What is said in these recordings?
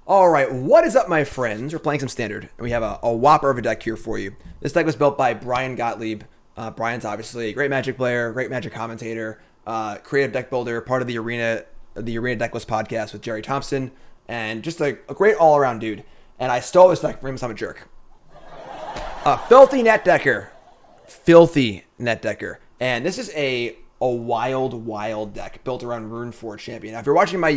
All right, what is up, my friends? We're playing some Standard, and we have a whopper of a deck here for you. This deck was built by Bryan Gottlieb. Bryan's obviously a great Magic player, great Magic commentator, creative deck builder, part of the Arena Decklist podcast with Jerry Thompson, and just a great all-around dude. And I stole this deck from him because I'm a jerk. Filthy net decker. And this is a wild deck built around Runeforge Champion. Now, if you're watching my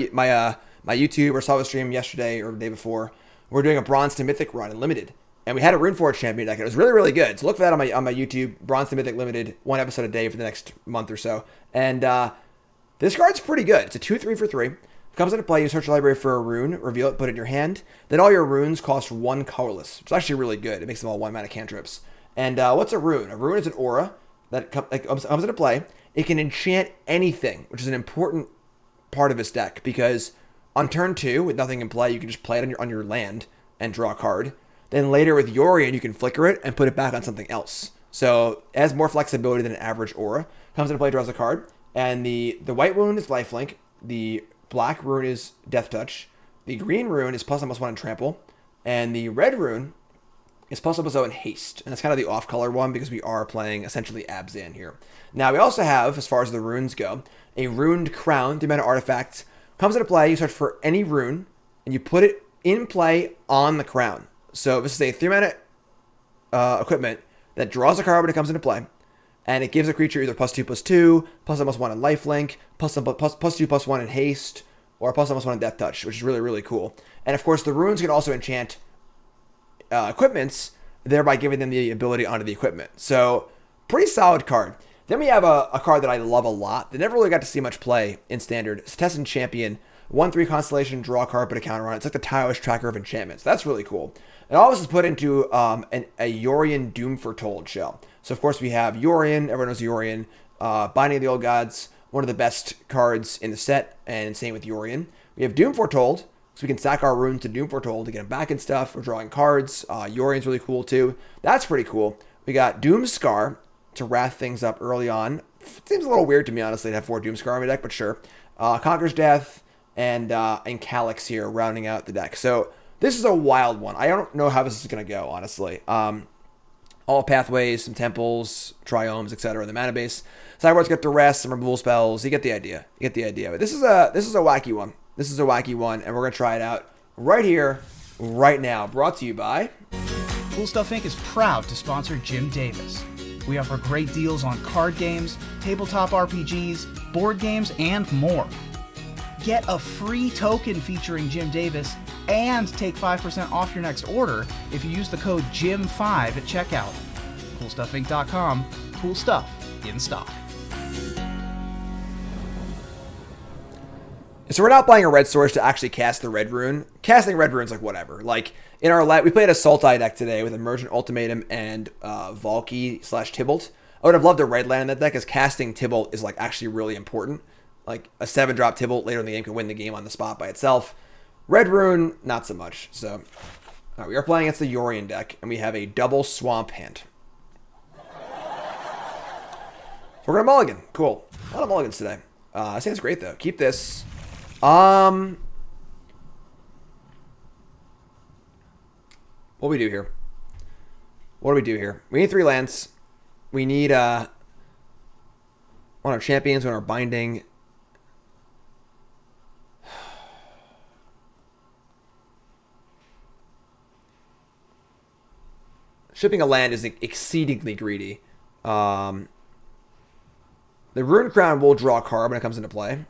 YouTube or saw the stream yesterday or the day before, we're doing a Bronze to Mythic run in Limited. And we had a Runeforge Champion deck. It was really good. So look for that on my YouTube. Bronze to Mythic Limited, 1 episode a day for the next month or so. And this card's pretty good. It's a 2/3 for 3. Comes into play, you search your library for a rune, reveal it, put it in your hand. Then all your runes cost 1 colorless. It's actually really good. It makes them all 1 mana cantrips. And what's a rune? A rune is an aura that comes into play. It can enchant anything, which is an important part of this deck because on turn 2, with nothing in play, you can just play it on your land and draw a card. Then later with Yorion, you can flicker it and put it back on something else. So it has more flexibility than an average aura. Comes into play, draws a card. And the white rune is lifelink. The black rune is death touch. The green rune is +1/+1 in trample. And the red rune is +1/+0 in haste. And that's kind of the off-color one because we are playing essentially Abzan here. Now we also have, as far as the runes go, a runed crown, 3-mana artifact. Comes into play, you search for any rune, and you put it in play on the crown. So this is a 3-mana equipment that draws a card when it comes into play, and it gives a creature either +2/+2, +1/+1 in lifelink, +2/+1 in haste, or +1/+1 in death touch, which is really cool. And of course, the runes can also enchant equipments, thereby giving them the ability onto the equipment. So pretty solid card. Then we have a card that I love a lot that never really got to see much play in Standard. Setessan Champion, 1/3 Constellation, draw a card, put a counter on it. It's like the Taoist tracker of enchantments. That's really cool. And all this is put into a Yorion Doom Foretold shell. So of course we have Yorion, everyone knows Yorion, Binding of the Old Gods, one of the best cards in the set, and same with Yorion. We have Doom Foretold, so we can stack our runes to Doom Foretold to get them back and stuff. We're drawing cards. Yorion's really cool too. That's pretty cool. We got Doomskar to wrath things up early on. Seems a little weird to me, honestly, to have 4 Doomskar on my deck, but sure. Conquer's Death and Calix here rounding out the deck. So this is a wild one. I don't know how this is going to go, honestly. All pathways, some temples, triomes, etc. in the mana base. Sideboard's got Duress, some removal spells. You get the idea. But this is a wacky one. And we're going to try it out right here, right now. Brought to you by Cool Stuff Inc. is proud to sponsor Jim Davis. We offer great deals on card games, tabletop RPGs, board games, and more. Get a free token featuring Jim Davis and take 5% off your next order if you use the code JIM5 at checkout. CoolStuffInc.com. Cool stuff in stock. So we're not playing a red source to actually cast the red rune. Casting red rune's like whatever. Like in our we played a Sultai deck today with Emergent Ultimatum and Valky/Tybalt. I would have loved a red land in that deck because casting Tybalt is like actually really important. Like a 7-drop Tybalt later in the game can win the game on the spot by itself. Red rune, not so much. So we are playing against the Yorion deck, and we have a double swamp hand. We're gonna mulligan. Cool. A lot of mulligans today. I think it's great though. Keep this. What do we do here? We need 3 lands. We need one of our champions, one of our binding. Shipping a land is exceedingly greedy. The Rune Crown will draw a card when it comes into play.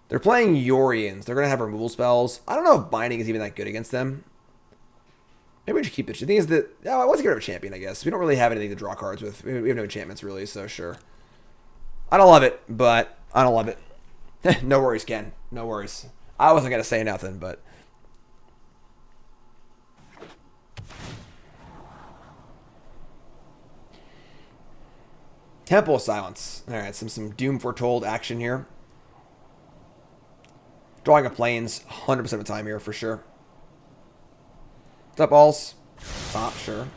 They're playing Yorions. They're going to have removal spells. I don't know if binding is even that good against them. Maybe we should keep it. The thing is that, I want to get rid of a champion, I guess. We don't really have anything to draw cards with. We have no enchantments, really, so sure. I don't love it, but I don't love it. No worries, Ken. No worries. I wasn't going to say nothing, but... Temple of Silence. Alright, some Doom Foretold action here. Drawing a plains 100% of the time here, for sure. What's up, balls? Top, sure.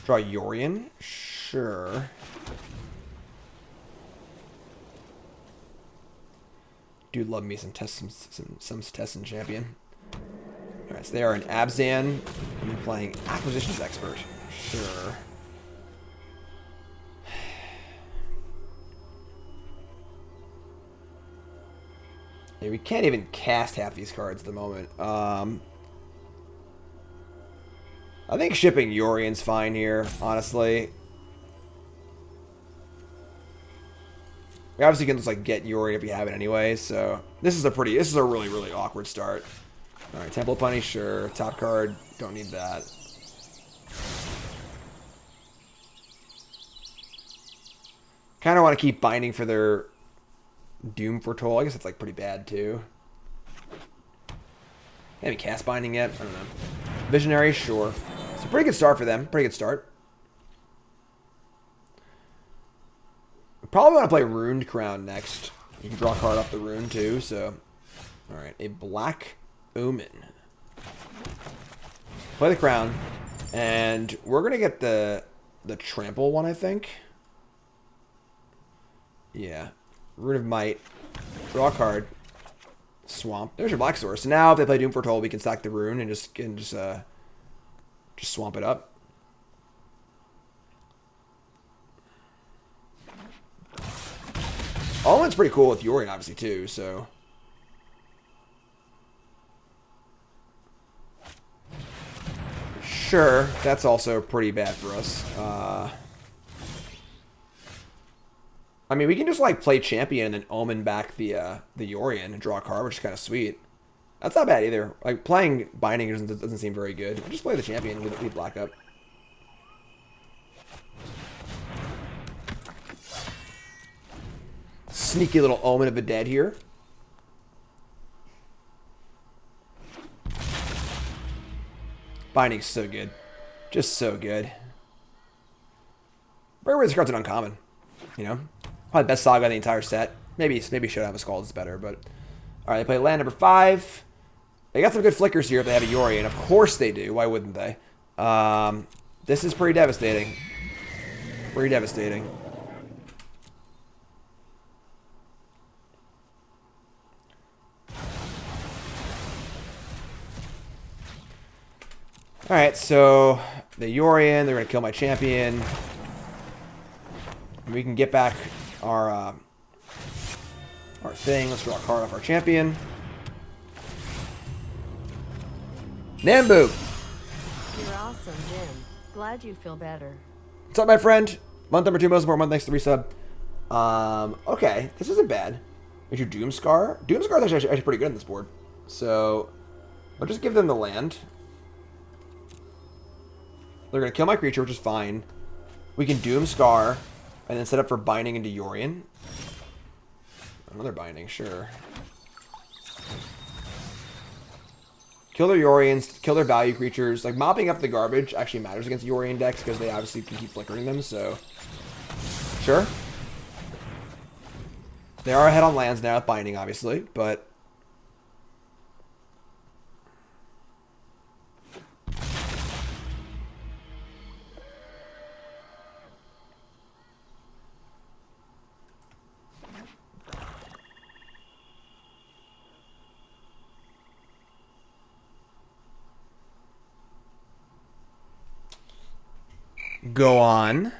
Draw Yorion? Sure. Do love me some Setessan Champion. Alright, so they are an Abzan, and they're playing Acquisitions Expert. Sure. Yeah, we can't even cast half these cards at the moment. I think shipping Yorion's fine here, honestly. We obviously can just like get Yorion if we have it anyway, so this is a really, really awkward start. Alright, Temple of Punny, sure. Top card, don't need that. Kinda want to keep binding for their Doom Foretold. I guess it's like pretty bad too. Haven't cast binding yet. I don't know. Visionary, sure. It's a pretty good start for them. Pretty good start. We probably want to play Runed Crown next. You can draw a card off the rune too. So, all right, a black Omen. Play the Crown, and we're gonna get the Trample one, I think. Yeah. Rune of Might. Draw a card. Swamp. There's your black source. Now if they play Doom Foretold, we can stack the rune and just swamp it up. Omen's pretty cool with Yorion, obviously, too, so. Sure, that's also pretty bad for us. I mean, we can just, like, play Champion and then Omen back the Yorion and draw a card, which is kind of sweet. That's not bad either. Like, playing Binding doesn't seem very good. We'll just play the Champion and leave black up. Sneaky little Omen of the Dead here. Binding's so good. Just so good. Very weird this card's an uncommon. You know? Probably the best saga in the entire set. Maybe Showdown of Skulls is better, but... Alright, they play land number 5. They got some good flickers here if they have a Yorion. Of course they do. Why wouldn't they? This is pretty devastating. Pretty devastating. Alright, so the Yorion, they're going to kill my champion. We can get back our thing. Let's draw a card off our champion. Nambu! You're awesome, Jim. Glad you feel better. What's up, my friend? Month number 2, most important month, thanks to the resub. Okay, this isn't bad. We do Doomskar. Doomskar is actually pretty good on this board. So, I'll just give them the land. They're going to kill my creature, which is fine. We can Doomskar, and then set up for binding into Yorion. Another binding, sure. Kill their Yorions, kill their value creatures. Like, mopping up the garbage actually matters against Yorion decks, because they obviously can keep flickering them, so... Sure. They are ahead on lands now with binding, obviously, but... Go on.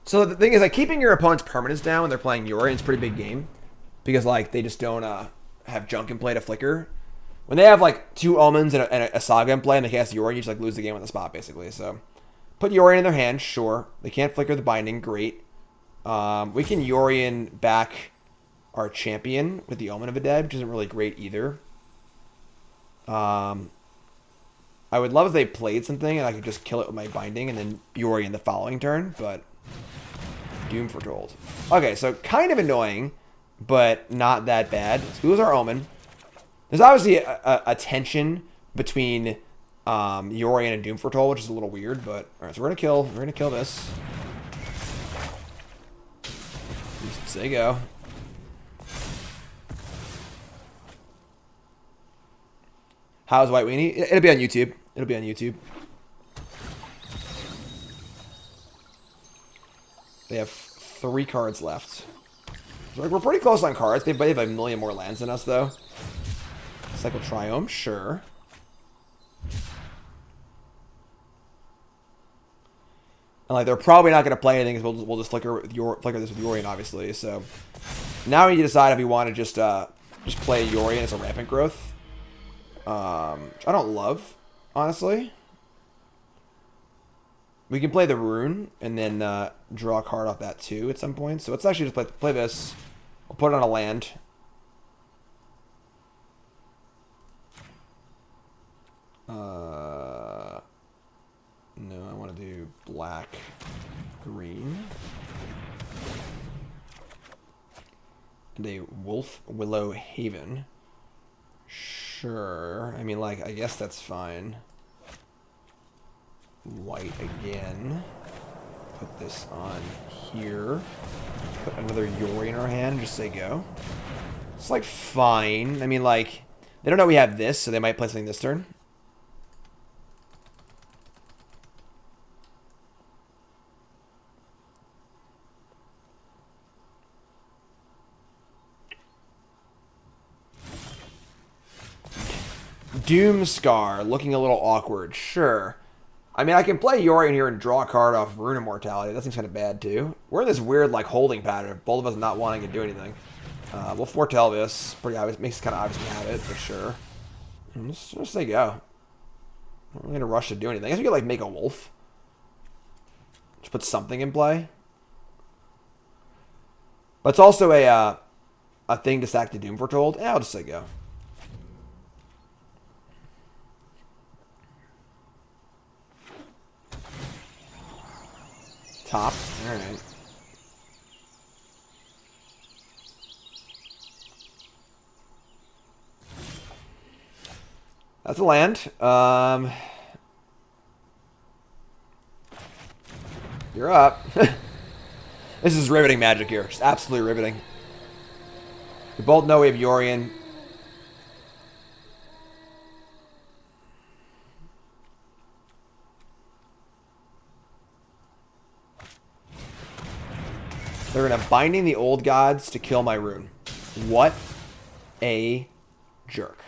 So the thing is, like, keeping your opponent's permanents down when they're playing Yorion is a pretty big game. Because, like, they just don't have junk in play to flicker. When they have, like, 2 Omens and a Saga in play and they cast Yorion, you just, like, lose the game on the spot, basically. So, put Yorion in their hand, sure. They can't flicker the binding, great. We can Yorion back our champion with the Omen of a Dead, which isn't really great either. I would love if they played something and I could just kill it with my binding and then Yorion the following turn, but Doom Foretold. Okay, so kind of annoying, but not that bad. So we lose our Omen. There's obviously a tension between Yorion and Doom Foretold, which is a little weird, but alright, so we're gonna kill this. There you go. How's White Weenie? It'll be on YouTube. It'll be on YouTube. They have 3 cards left. So, like, we're pretty close on cards. They have a million more lands than us, though. Cycle Triome, sure. And like they're probably not going to play anything because we'll just flicker this with Yorion, obviously. So now we need to decide if we want to just play Yorion as a rampant growth, which I don't love, honestly. We can play the rune and then draw a card off that too at some point. So let's actually just play this. We'll put it on a land. No, I want to do black, green. And a Wolfwillow Haven. Sure. I mean, like, I guess that's fine. White again. Put this on here. Put another Yorion in our hand. Just say go. It's, like, fine. I mean, like, they don't know we have this, so they might play something this turn. Doomskar, looking a little awkward. Sure. I mean, I can play Yorion here and draw a card off Rune of Mortality. That seems kind of bad, too. We're in this weird, like, holding pattern. Both of us not wanting to do anything. We'll foretell this. Pretty obvious. Makes it kind of obvious we have it, for sure. And just say go. I'm not really in a rush to do anything. I guess we could, like, make a wolf. Just put something in play. But it's also a thing to stack the Doom Foretold. Yeah, I'll just say go. Top. Alright. That's a land. You're up. This is riveting magic here. Just absolutely riveting. We both know we have Yorion. They're going to Binding the Old Gods to kill my rune. What a jerk.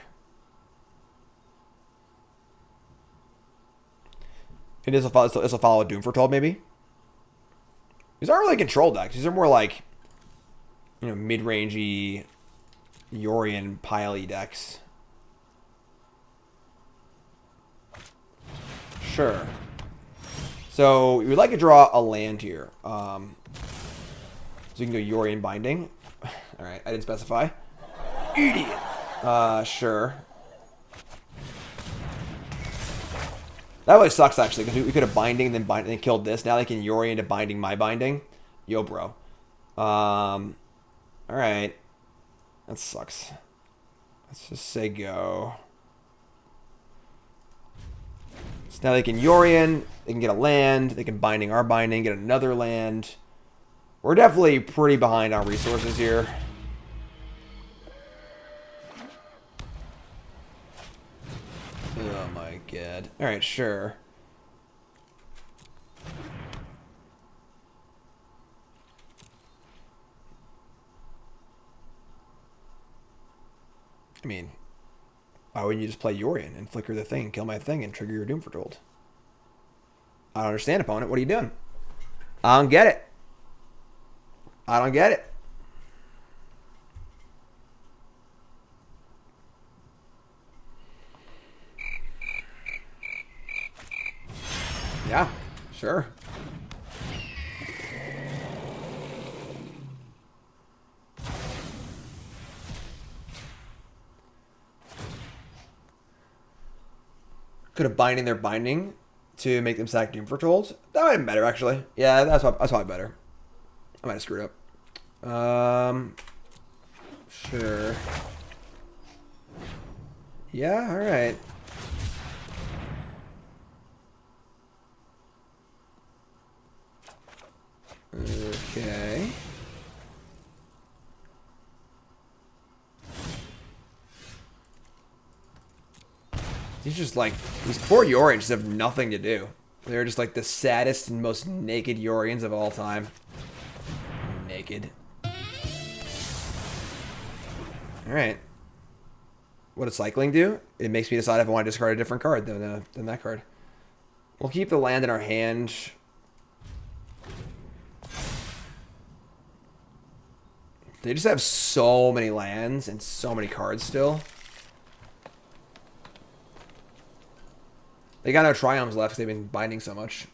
This will follow a Doom Foretold, maybe? These aren't really control decks. These are more like, you know, mid-rangey Yorion pile-y decks. Sure. So, we would like to draw a land here. So you can go Yorion Binding. Alright, I didn't specify. Idiot! Sure. That really sucks, actually, because we could have Binding and then killed this. Now they can Yorion to Binding my Binding. Yo, bro. Alright. That sucks. Let's just say go. So now they can Yorion. They can get a land. They can Binding our Binding. Get another land. We're definitely pretty behind on resources here. Oh my god. Alright, sure. I mean, why wouldn't you just play Yorion and flicker the thing, kill my thing, and trigger your Doom Foretold? I don't understand, opponent. What are you doing? I don't get it. I don't get it. Yeah, sure. Could have Binding their Binding to make them sack Doom Foretold. That might have been better, actually. Yeah, that's probably better. I might have screwed up. Sure. Yeah, alright. Okay. These just like, these poor Yorions just have nothing to do. They're just like the saddest and most naked Yorions of all time. Naked. Alright. What does cycling do? It makes me decide if I want to discard a different card than that card. We'll keep the land in our hand. They just have so many lands and so many cards still. They got no Triomes left because they've been binding so much.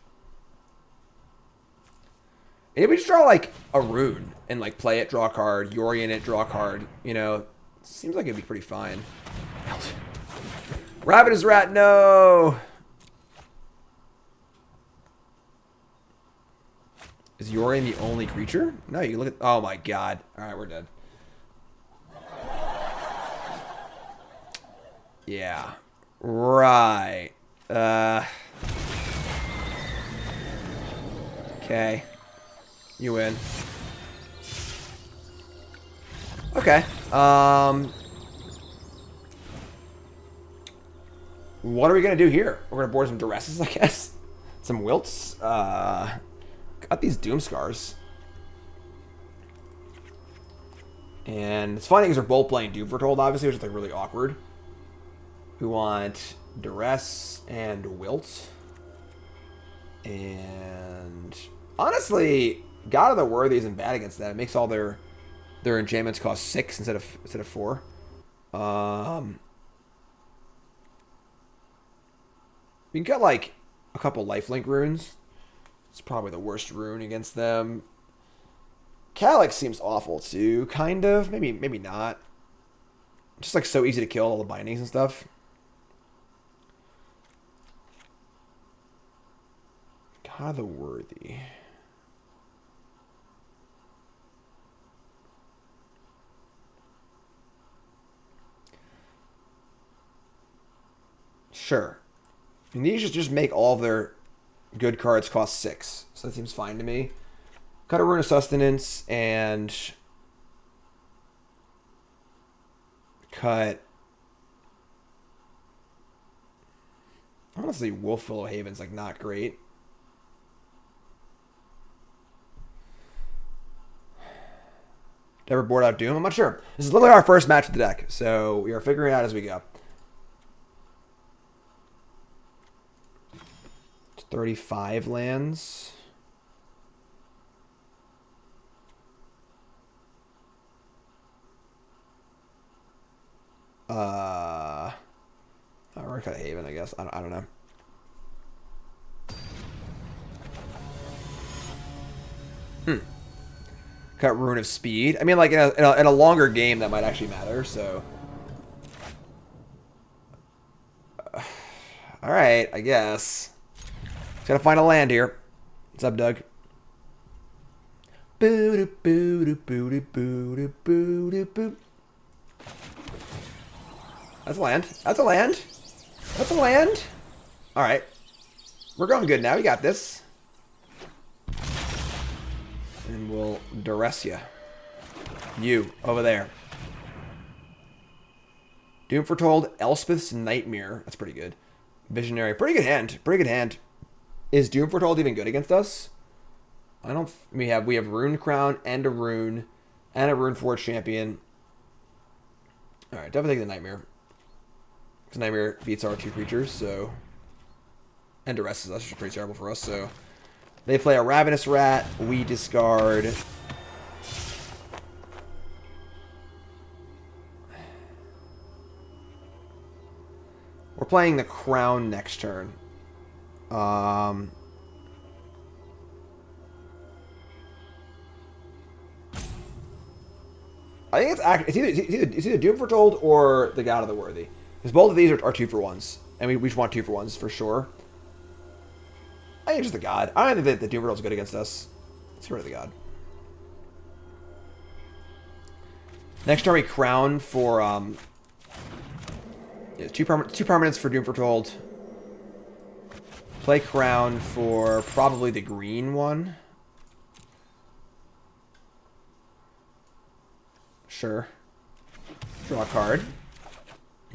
Maybe we just draw like a Rune and like play it, draw a card, Yorion it, draw a card. You know, seems like it'd be pretty fine. Rabbit is rat, no! Is Yorion the only creature? No, you look at... Oh my god. Alright, we're dead. Yeah. Right. Okay. You win. Okay. What are we gonna do here? We're gonna board some Duresses, I guess. Some Wilts. Got these Doomskars. And it's funny because they're both playing Doom Foretold, obviously, which is like really awkward. We want Duress and Wilt. And honestly, God of the Worthy isn't bad against that. It makes all their enchantments cost 6 instead of 4. We can get like a couple lifelink runes. It's probably the worst rune against them. Calix seems awful too, kind of. Maybe not. Just like so easy to kill, all the bindings and stuff. God of the Worthy. Sure. And these just make all of their good cards cost 6. So that seems fine to me. Cut a Rune of Sustenance and cut... Honestly, Wolfwillow Haven's like not great. Ever board out Doom? I'm not sure. This is literally our first match of the deck, so we are figuring it out as we go. 35 lands. We're gonna cut a Haven, I guess. I don't know. Cut Rune of Speed. I mean, like in a longer game, that might actually matter. So, all right, I guess. Just gotta find a land here. What's up, Doug? That's a land. That's a land. That's a land. All right, we're going good now. We got this. And we'll duress you. You, over there. Doom Foretold, Elspeth's Nightmare. That's pretty good. Visionary. Pretty good hand. Pretty good hand. Is Doom Foretold even good against us? I don't... We have Rune Crown and a Rune. And a Runeforge Champion. Alright, definitely take the Nightmare. Because Nightmare beats our 2 creatures, so... And Duress is actually pretty terrible for us, so... They play a Ravenous Rat. We discard. We're playing the Crown next turn. I think it's either Doom Foretold or the God of the Worthy. Because both of these are 2-for-1s. And we just want 2-for-1s for sure. I think it's just the God. I don't think that the Doom Foretold's good against us. Let's get rid of the God. Next turn we Crown for... yeah, two permanents for Doom Foretold. Play Crown for probably the green one. Sure. Draw a card.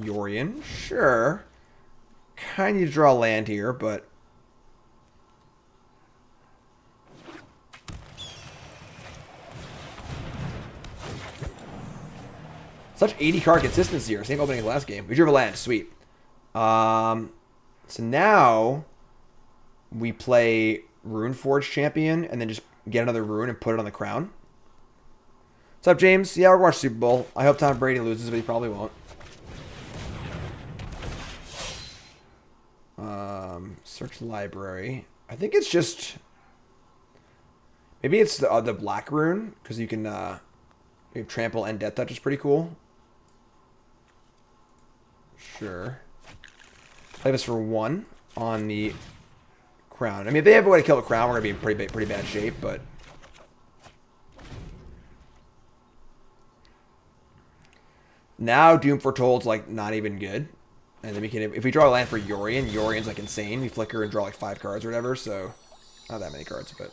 Yorion. Sure. Kind of need to draw a land here, but... Such 80 card consistency here. Same opening as last game. We drew a land. Sweet. So now we play Runeforge Champion and then just get another rune and put it on the crown. What's up, James? Yeah, we're going to watch Super Bowl. I hope Tom Brady loses, but he probably won't. Search library. I think it's just... Maybe it's the black rune, because you can trample and death touch is pretty cool. Sure. Play this for 1 on the crown. I mean, if they have a way to kill the crown, we're going to be in pretty bad shape, but... Now Doom Foretold's like not even good. And then we can, if we draw a land for Yorion, Yorion's like insane. We flicker and draw like 5 cards or whatever, so not that many cards, but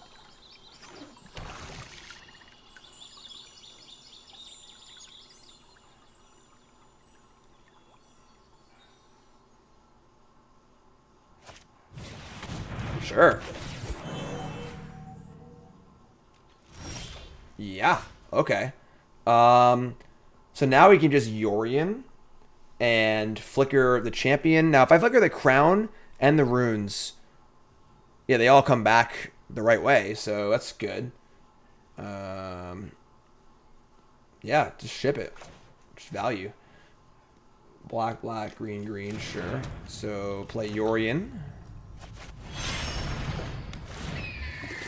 sure. Yeah. Okay. So now we can just Yorion and flicker the champion. Now, if I flicker the crown and the runes, yeah, they all come back the right way, so that's good. Yeah, just ship it. Just value. Black, black, green, green, sure. So play Yorion.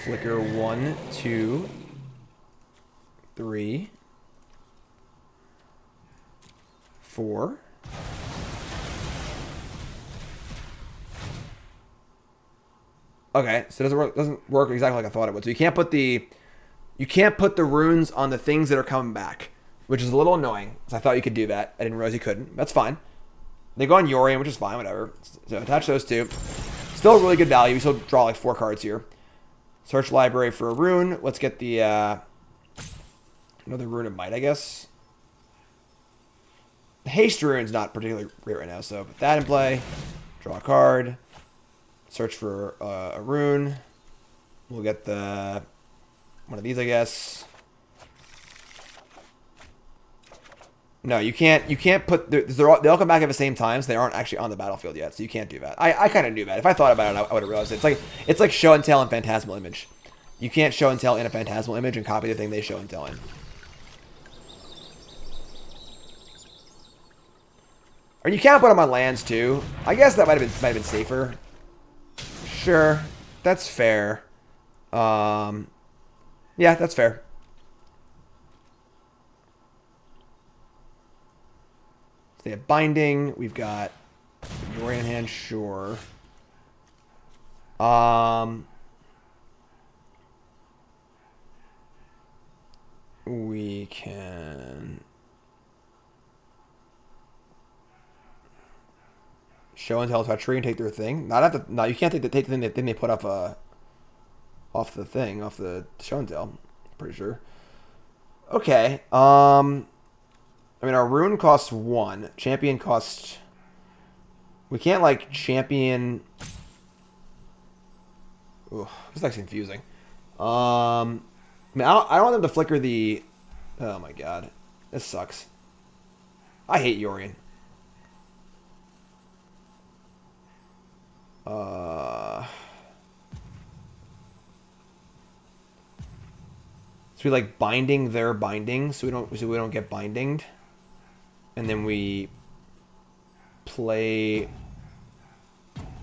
Flicker 1, 2, 3, 4. Okay, so it doesn't work exactly like I thought it would. So you can't put the runes on the things that are coming back, which is a little annoying. So I thought you could do that. I didn't realize you couldn't. That's fine. They go on Yorion, which is fine, whatever. So attach those two. Still really good value. We still draw like 4 cards here. Search library for a rune. Let's get the another Rune of Might, I guess. The haste rune's not particularly great right now, so put that in play. Draw a card. Search for a rune. We'll get the one of these, I guess. No, you can't put... they all come back at the same time, so they aren't actually on the battlefield yet, so you can't do that. I kind of knew that. If I thought about it, I would have realized it. It's like show and tell in Phantasmal Image. You can't show and tell in a Phantasmal Image and copy the thing they show and tell in. Or you can't put them on lands, too. I guess that might have been safer. Sure. That's fair. Yeah, that's fair. They have Binding. We've got Yorion hand, sure. We can show and tell touch tree and take their thing. Not have to. No, you can't take the thing that they put off off the thing, off the show and tell. Pretty sure. Okay. I mean, our rune costs 1. Champion costs... We can't, like, champion... Ooh, this is actually confusing. I mean, I don't want them to flicker the... Oh, my God. This sucks. I hate Yorion. So we, like, binding their binding, so we don't get bindinged. And then we play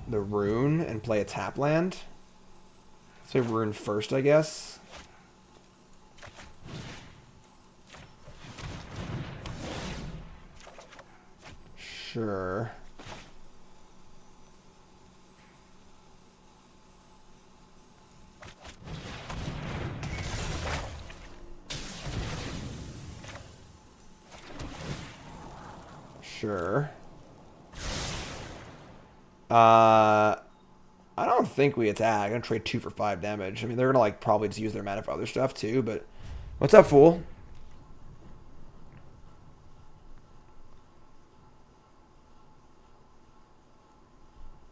the rune and play a tap land. So rune first, I guess. Sure. Sure. I don't think we attack. I'm gonna trade 2 for 5 damage. I mean, they're gonna like probably just use their mana for other stuff too. But what's up, fool?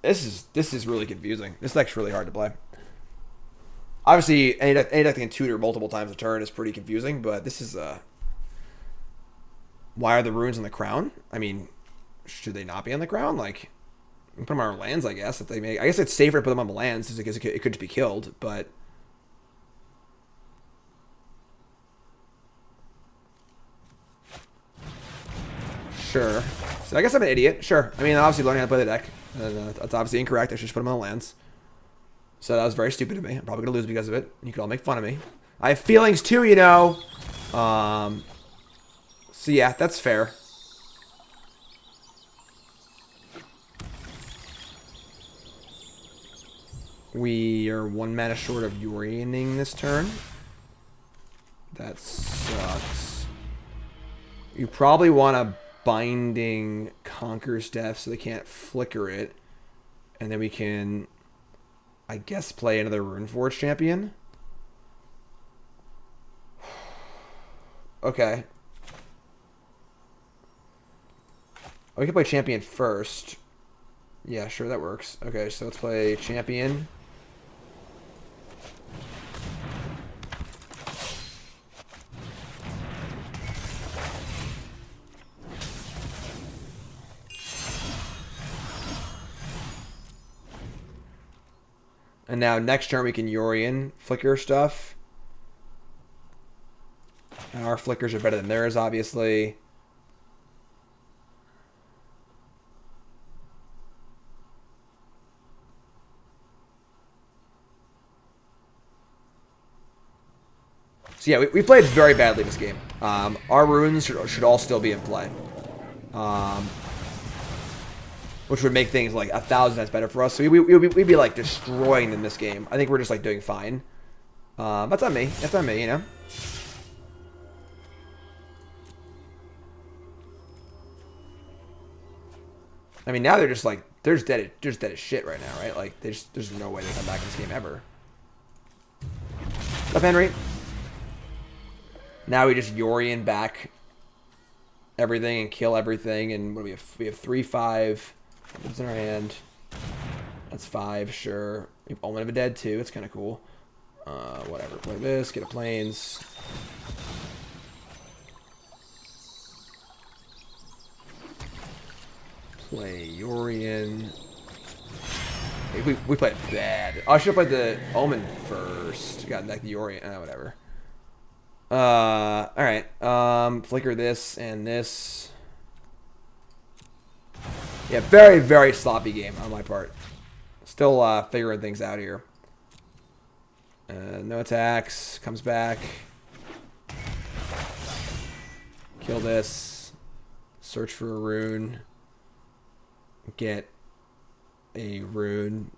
This is really confusing. This deck's really hard to play. Obviously, any deck that can tutor multiple times a turn is pretty confusing. But this is why are the runes on the crown? I mean, should they not be on the crown? Like, put them on our lands, I guess. If they make, I guess it's safer to put them on the lands because it could just be killed. But Sure. So I guess I'm an idiot. Sure. I mean, obviously learning how to play the deck. That's obviously incorrect. I should just put them on lands. So that was very stupid of me. I'm probably going to lose because of it. You can all make fun of me. I have feelings too, you know. So yeah, that's fair. We are 1 mana short of Yorioning this turn. That sucks. You probably want a Binding Conquer's Death so they can't flicker it. And then we can, I guess, play another Runeforge Champion. Okay. Oh, we can play Champion first. Yeah, sure, that works. Okay, so let's play Champion. And now next turn we can Yorion flicker stuff. And our flickers are better than theirs, obviously. So yeah, we played very badly this game. Our runes should all still be in play. Which would make things like 1,000 times better for us. So we'd be like destroying them this game. I think we're just like doing fine. That's on me. That's on me, you know? I mean, now they're just like, they're just dead as shit right now, right? Like, there's no way they come back in this game ever. What's up, Henry? Now we just Yorion back everything and kill everything. And what do we have? We have 3/5. What's in our hand? That's 5, sure. We have Omen of a Dead too. It's kind of cool. Whatever. Play this. Get a plains. Play Yorion. We played bad. Oh, I should have played the Omen first. Got like the Yorion. Whatever. Alright. Flicker this and this. Yeah, very, very sloppy game on my part. Still figuring things out here. No attacks. Comes back. Kill this. Search for a rune. Get a rune.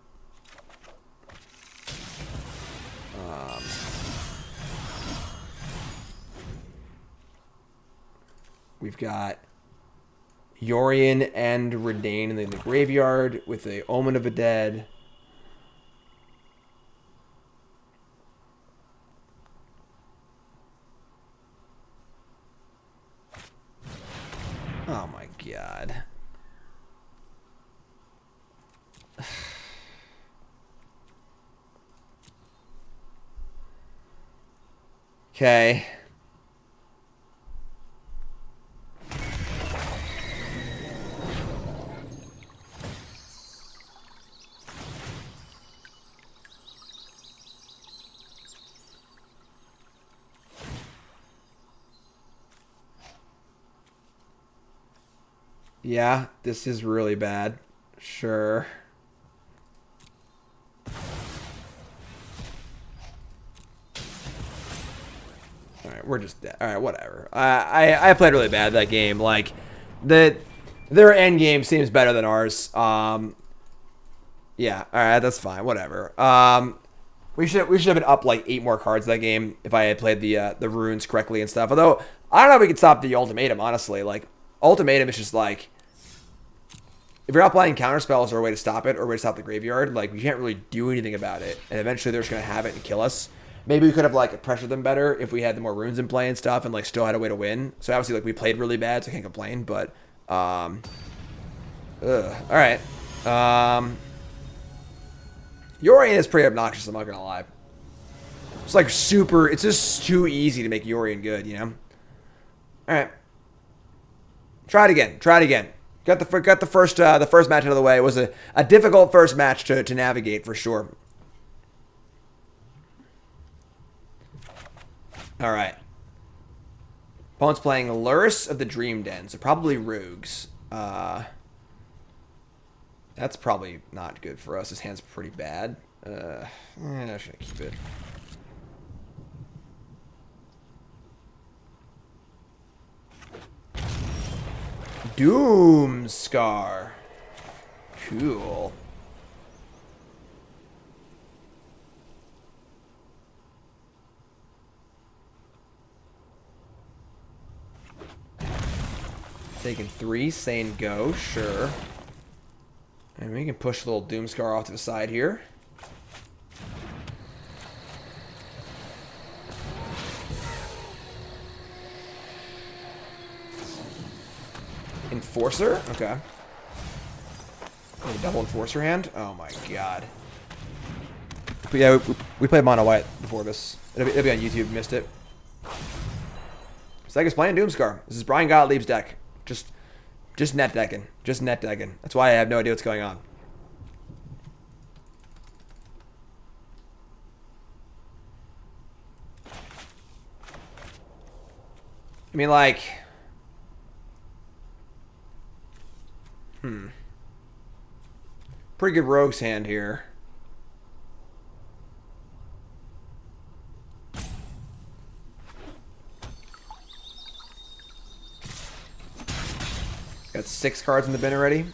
We've got Yorion and Reidane in the graveyard with a Omen of a Dead. Oh my god. Okay. Yeah, this is really bad. Sure. Alright, we're just dead. Alright, whatever. I played really bad that game. Like, their end game seems better than ours. Yeah, alright, that's fine. Whatever. We should have been up like 8 more cards that game if I had played the runes correctly and stuff. Although, I don't know if we could stop the ultimatum, honestly. Like, ultimatum is just like, if you're not playing counter spells or a way to stop it or a way to stop the graveyard, like, we can't really do anything about it. And eventually they're just going to have it and kill us. Maybe we could have, like, pressured them better if we had the more runes in play and stuff and, like, still had a way to win. So, obviously, like, we played really bad, so I can't complain. But, alright. Yorion is pretty obnoxious, I'm not going to lie. It's, like, super... It's just too easy to make Yorion good, you know? Alright. Try it again. Try it again. Got the first match out of the way. It was a difficult first match to navigate for sure. All right. Opponent's playing Lurrus of the Dream Den, so probably Rogues. That's probably not good for us. His hand's pretty bad. I should keep it. Doomskar. Cool. Taking 3, saying go, sure. And we can push a little Doomskar off to the side here. Enforcer? Okay. Oh, double Enforcer hand? Oh my god. But yeah, we played mono white before this. It'll be on YouTube, missed it. It's like it's playing Doomskar. This is Bryan Gottlieb's deck. Just net decking. Just net decking. That's why I have no idea what's going on. I mean, like... Pretty good Rogue's hand here. Got 6 cards in the bin already.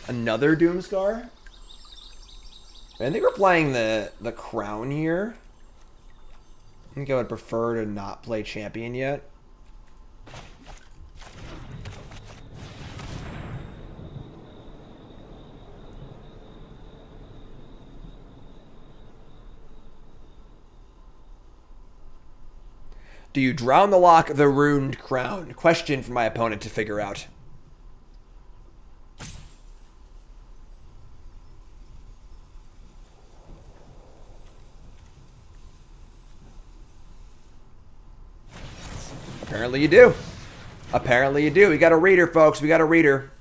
Another Doomskar. I think we're playing the Crown here. I think I would prefer to not play Champion yet. Do you drown the lock the Runed Crown? Question for my opponent to figure out. Apparently you do. Apparently you do. We got a reader, folks. We got a reader.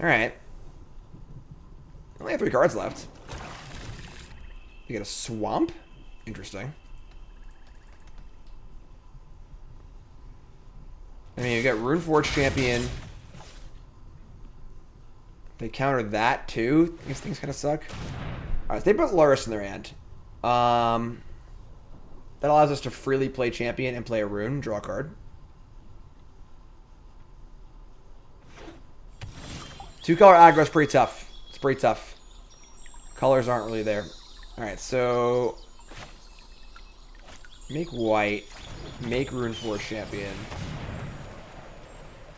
Alright. Only have 3 cards left. You get a Swamp? Interesting. I mean, you got Runeforge Champion. They counter that too. These things kind of suck. Alright, so they put Lurrus in their hand. That allows us to freely play Champion and play a rune, draw a card. 2-color aggro is pretty tough. It's pretty tough. Colors aren't really there. Alright, so... Make white. Make Runeforge Champion.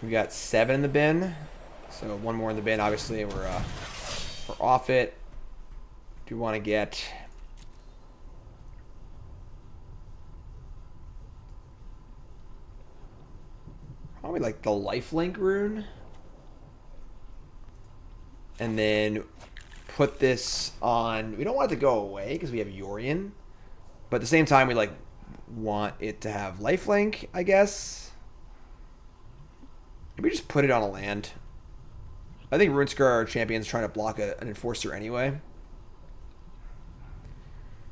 We got 7 in the bin. So 1 more in the bin, obviously, and we're off it. Do we want to get... Probably like the lifelink rune. And then put this on... We don't want it to go away because we have Yorion. But at the same time, we like want it to have lifelink, I guess. Maybe just put it on a land. I think Runeforge Champion's trying to block an Enforcer anyway.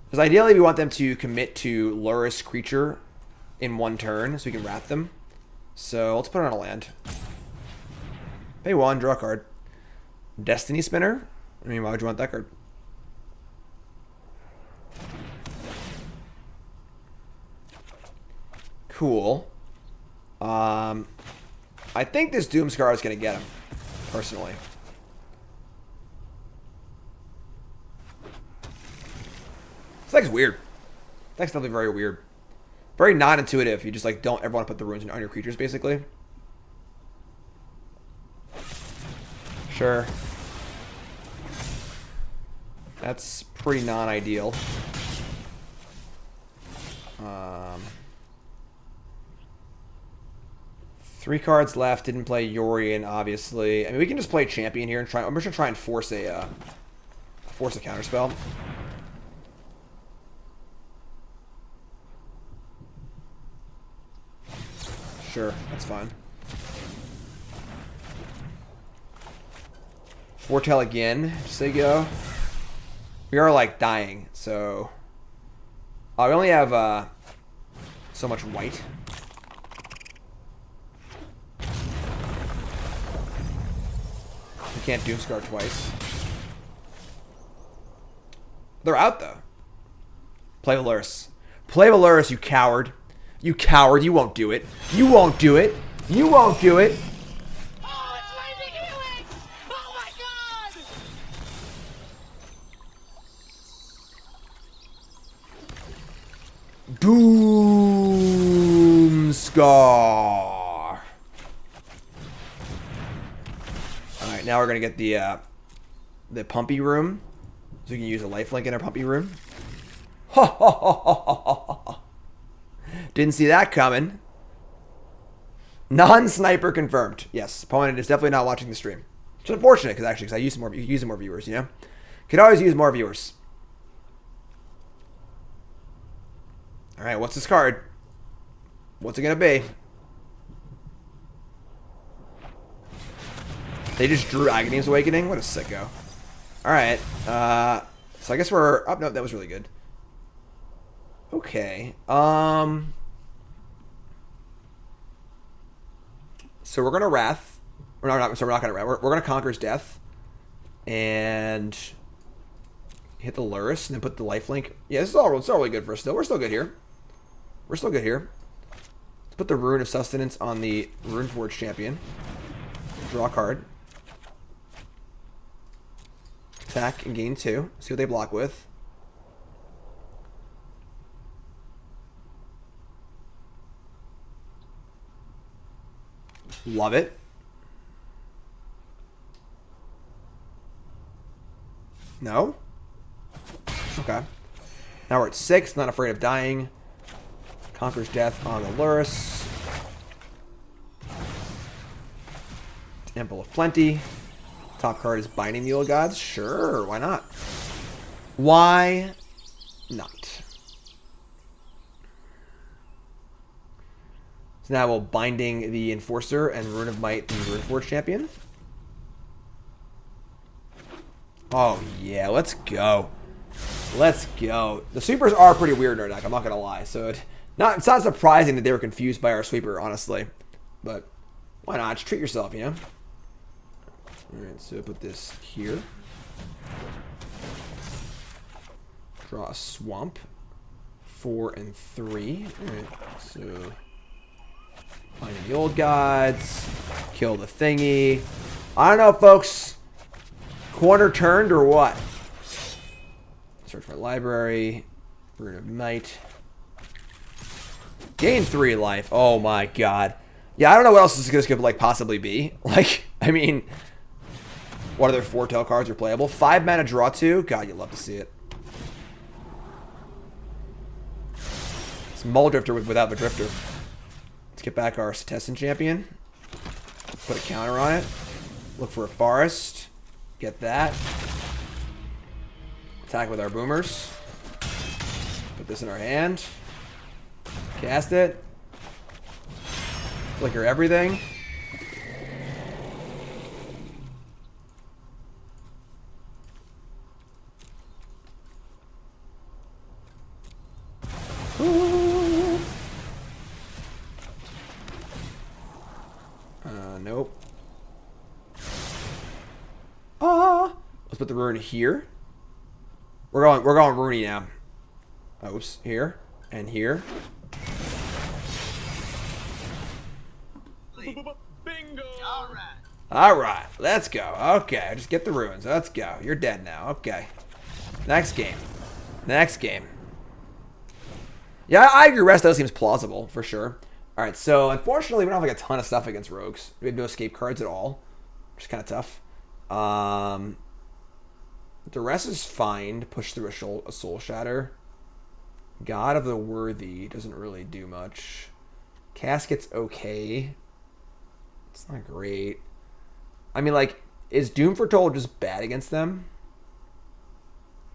Because ideally we want them to commit to Lurrus creature in 1 turn so we can wrath them. So let's put it on a land. Pay 1, draw a card. Destiny Spinner? I mean, why would you want that card? Cool. I think this Doomskar is going to get him, personally. This deck's weird. This deck's definitely very weird. Very non-intuitive. You just like don't ever want to put the runes on your creatures, basically. Sure. That's pretty non-ideal. 3 cards left. Didn't play Yorion, obviously. I mean, we can just play Champion here and try. I'm just gonna try and force a counterspell. Sure, that's fine. Foretell again, just say go. We are like dying, so We only have so much white. We can't Doomskar twice. They're out, though. Play Valorous. Play Valorous, you coward. You coward. You won't do it. You won't do it. You won't do it. Oh, it's raining Helix! Oh my god! Doomskar. Alright, now we're going to get the Pumpy room. So we can use a lifelink in our Pumpy room. Ha ha ha ha ha ha. Didn't see that coming. Non-sniper confirmed. Yes, opponent is definitely not watching the stream. It's unfortunate because I use some more viewers, you know? Could always use more viewers. Alright, what's this card? What's it gonna be? They just drew Aghanim Awakening? What a sicko. Alright. So I guess we're... Oh, no, that was really good. Okay. So we're gonna Wrath. We're not gonna Wrath. We're gonna Conqueror's Death. And hit the Luris and then put the lifelink. Yeah, it's all really good for us still. We're still good here. We're still good here. Let's put the Rune of Sustenance on the Runeforge Champion. Draw a card. Attack and gain 2. See what they block with. Love it. No? Okay. Now we're at 6. Not afraid of dying. Conqueror's Death on the Luris. Temple of Plenty. Top card is Binding the Old Gods. Sure, why not? Why not? So now we'll Binding the Enforcer and Rune of Might the Runeforge Champion. Oh yeah, let's go. Let's go. The sweepers are pretty weird in our deck, I'm not gonna lie. So it's not surprising that they were confused by our sweeper, honestly. But why not? Just treat yourself, you know? Alright, so put this here. Draw a swamp. 4 and 3. Alright, so find the old gods. Kill the thingy. I don't know, folks. Corner turned or what? Search for library. Rune of Might. Gain 3 life. Oh my god. Yeah, I don't know what else this could like possibly be. Like, I mean, what other Foretell cards are playable? 5 mana, draw 2. God, you'd love to see it. It's Muldrifter without the Drifter. Let's get back our Setessan Champion. Put a counter on it. Look for a Forest. Get that. Attack with our Boomers. Put this in our hand. Cast it. Flicker everything. Nope. Let's put the rune here. We're going Rune now. Oops, here and here. Bingo! Alright, let's go. Okay, just get the runes. Let's go. You're dead now. Okay. Next game. Next game. Yeah, I agree. Rest though seems plausible for sure. Alright, so unfortunately we don't have like a ton of stuff against rogues. We have no escape cards at all, which is kind of tough. Duress is fine to push through a Soul Shatter. God of the Worthy doesn't really do much. Casket's okay. It's not great. I mean, like, is Doom Foretold just bad against them?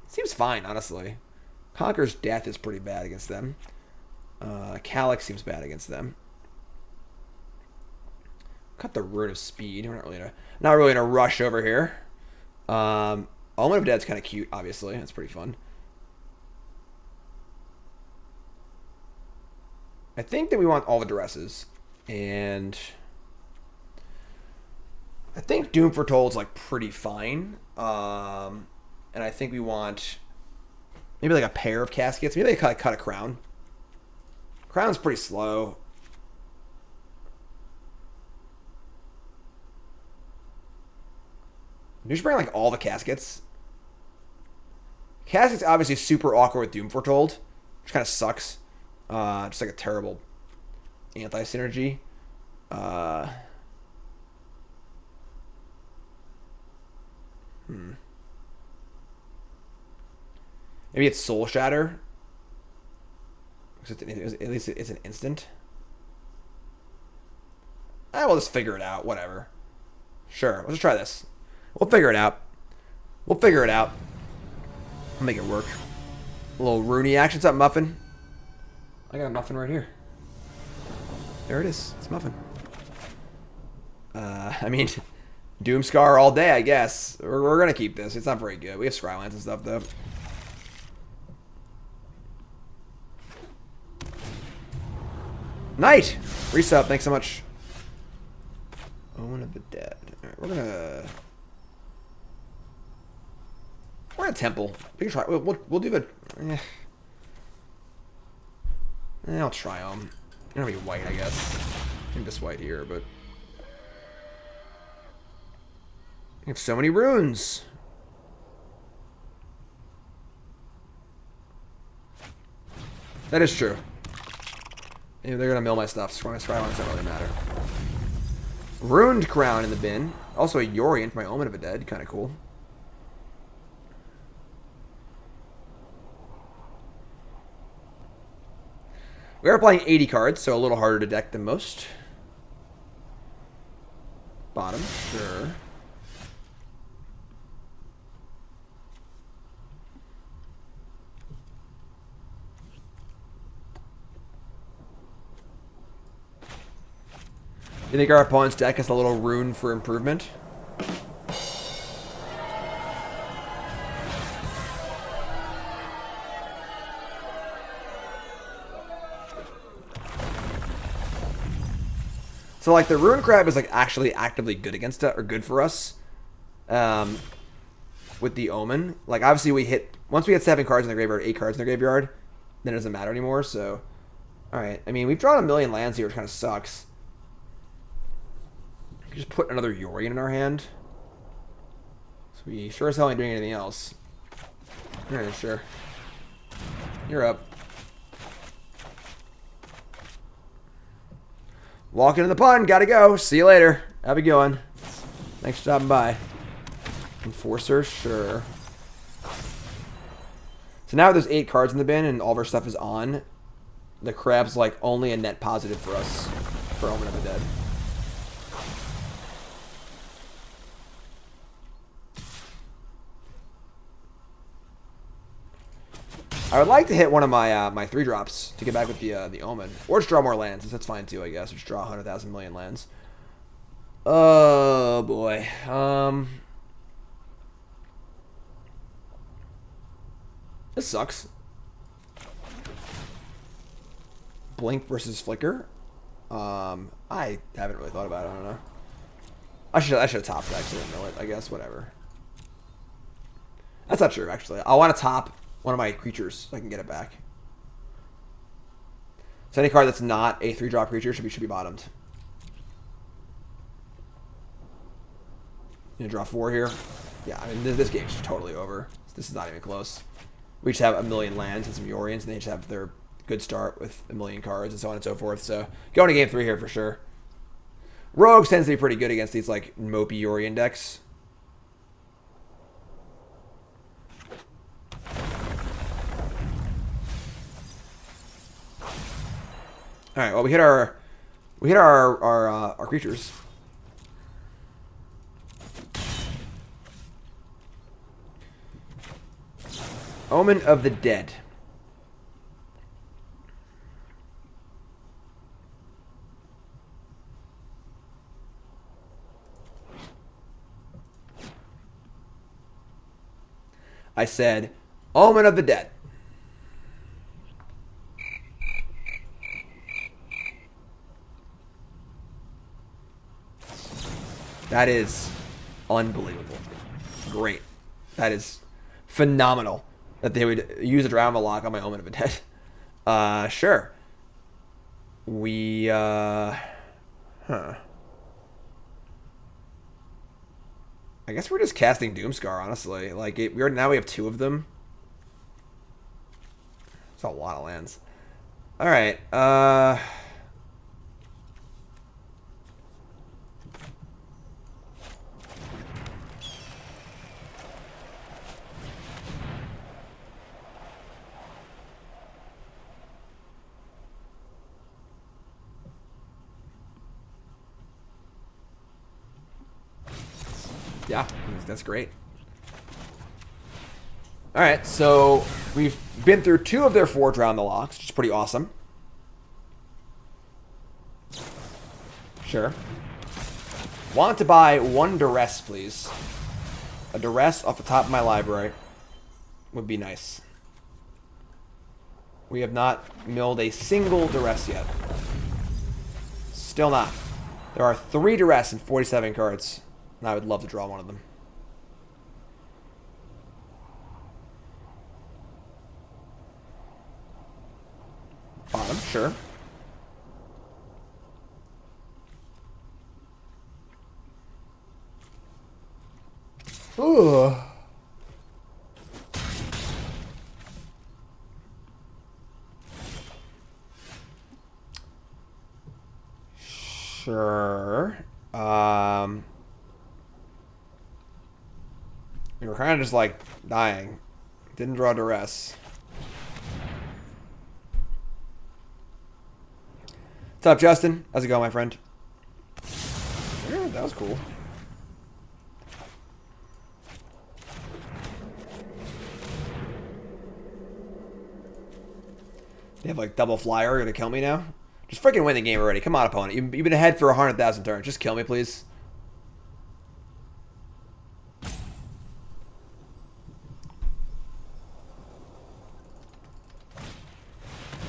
Seems fine, honestly. Conqueror's Death is pretty bad against them. Calix seems bad against them. Cut the Rune of Speed. We're not really in a rush over here. Omen of Dead's kind of cute, obviously. That's pretty fun. I think that we want all the Duresses. And I think Doom Foretold's like pretty fine. And I think we want maybe like a pair of caskets. Maybe they cut a crown. Crown's pretty slow. You should bring like all the caskets. Casket's obviously super awkward with Doom Foretold, which kind of sucks. Just like a terrible anti-synergy. Maybe it's Soul Shatter. At least it's an instant. We'll just figure it out. Whatever. Sure, let's just try this. We'll figure it out. We'll make it work. A little Rune action. What's up, Muffin? I got a Muffin right here. There it is. It's Muffin. I mean, Doomskar all day, I guess. We're going to keep this. It's not very good. We have Scrylands and stuff, though. Knight! Resub, thanks so much. Omen of the Dead. Alright, we're gonna Temple. We can try. We'll do the. I'll try them. They're gonna be white, I guess. I think this white here, but we have so many runes. That is true. Maybe they're gonna mill my stuff. So my Skylines don't really matter. Runed Crown in the bin. Also a Yorion for my Omen of the Dead. Kind of cool. We are playing 80 cards, so a little harder to deck than most. Bottom, sure. You think our opponent's deck has a little rune for improvement? So like the Rune Crab is like actually actively good against it, or good for us. With the Omen. Like obviously we hit, once we hit 7 cards in the graveyard, 8 cards in the graveyard, then it doesn't matter anymore, so. Alright, I mean we've drawn a million lands here, which kind of sucks. We could just put another Yorion in our hand. So we sure as hell ain't doing anything else. Alright, sure. You're up. Walking in the pun, gotta go. See you later. Have a good one. Thanks for stopping by. Enforcer, sure. So now there's 8 cards in the bin and all of our stuff is on. The crab's like only a net positive for us for Omen of the Dead. I would like to hit one of my my 3-drops to get back with the Omen, or just draw more lands. That's fine too, I guess. Or just draw 100,000 million lands. Oh boy. This sucks. Blink versus Flicker. I haven't really thought about it. I don't know. I should have topped it. Actually, didn't know it. I guess whatever. That's not true. Actually, I want to top one of my creatures so I can get it back. So any card that's not a 3-drop creature should be bottomed. You gonna draw 4 here? Yeah, I mean this game's just totally over. This is not even close. We just have a million lands and some Yorions, and they just have their good start with a million cards and so on and so forth. So going to game 3 here for sure. Rogues tends to be pretty good against these like mopey Yorion decks. All right. Well, we hit our creatures. Omen of the Dead. I said, Omen of the Dead. That is unbelievable. Great. That is phenomenal that they would use a Drown of a Lock on my Omen of a Dead. Sure. We, huh. I guess we're just casting Doomskar, honestly. Like, now we have 2 of them. It's a lot of lands. Alright, yeah, that's great. Alright, so we've been through 2 of their 4 Drown the Locks, which is pretty awesome. Sure. Want to buy 1 Duress, please. A Duress off the top of my library would be nice. We have not milled a single Duress yet. Still not. There are 3 Duress and 47 cards, and I would love to draw one of them. Bottom, sure. Ooh. Sure. We were kind of just like dying. Didn't draw Duress. What's up, Justin? How's it going, my friend? Yeah, that was cool. They have like double flyer. You're gonna kill me now? Just freaking win the game already. Come on, opponent. You've been ahead for 100,000 turns. Just kill me, please.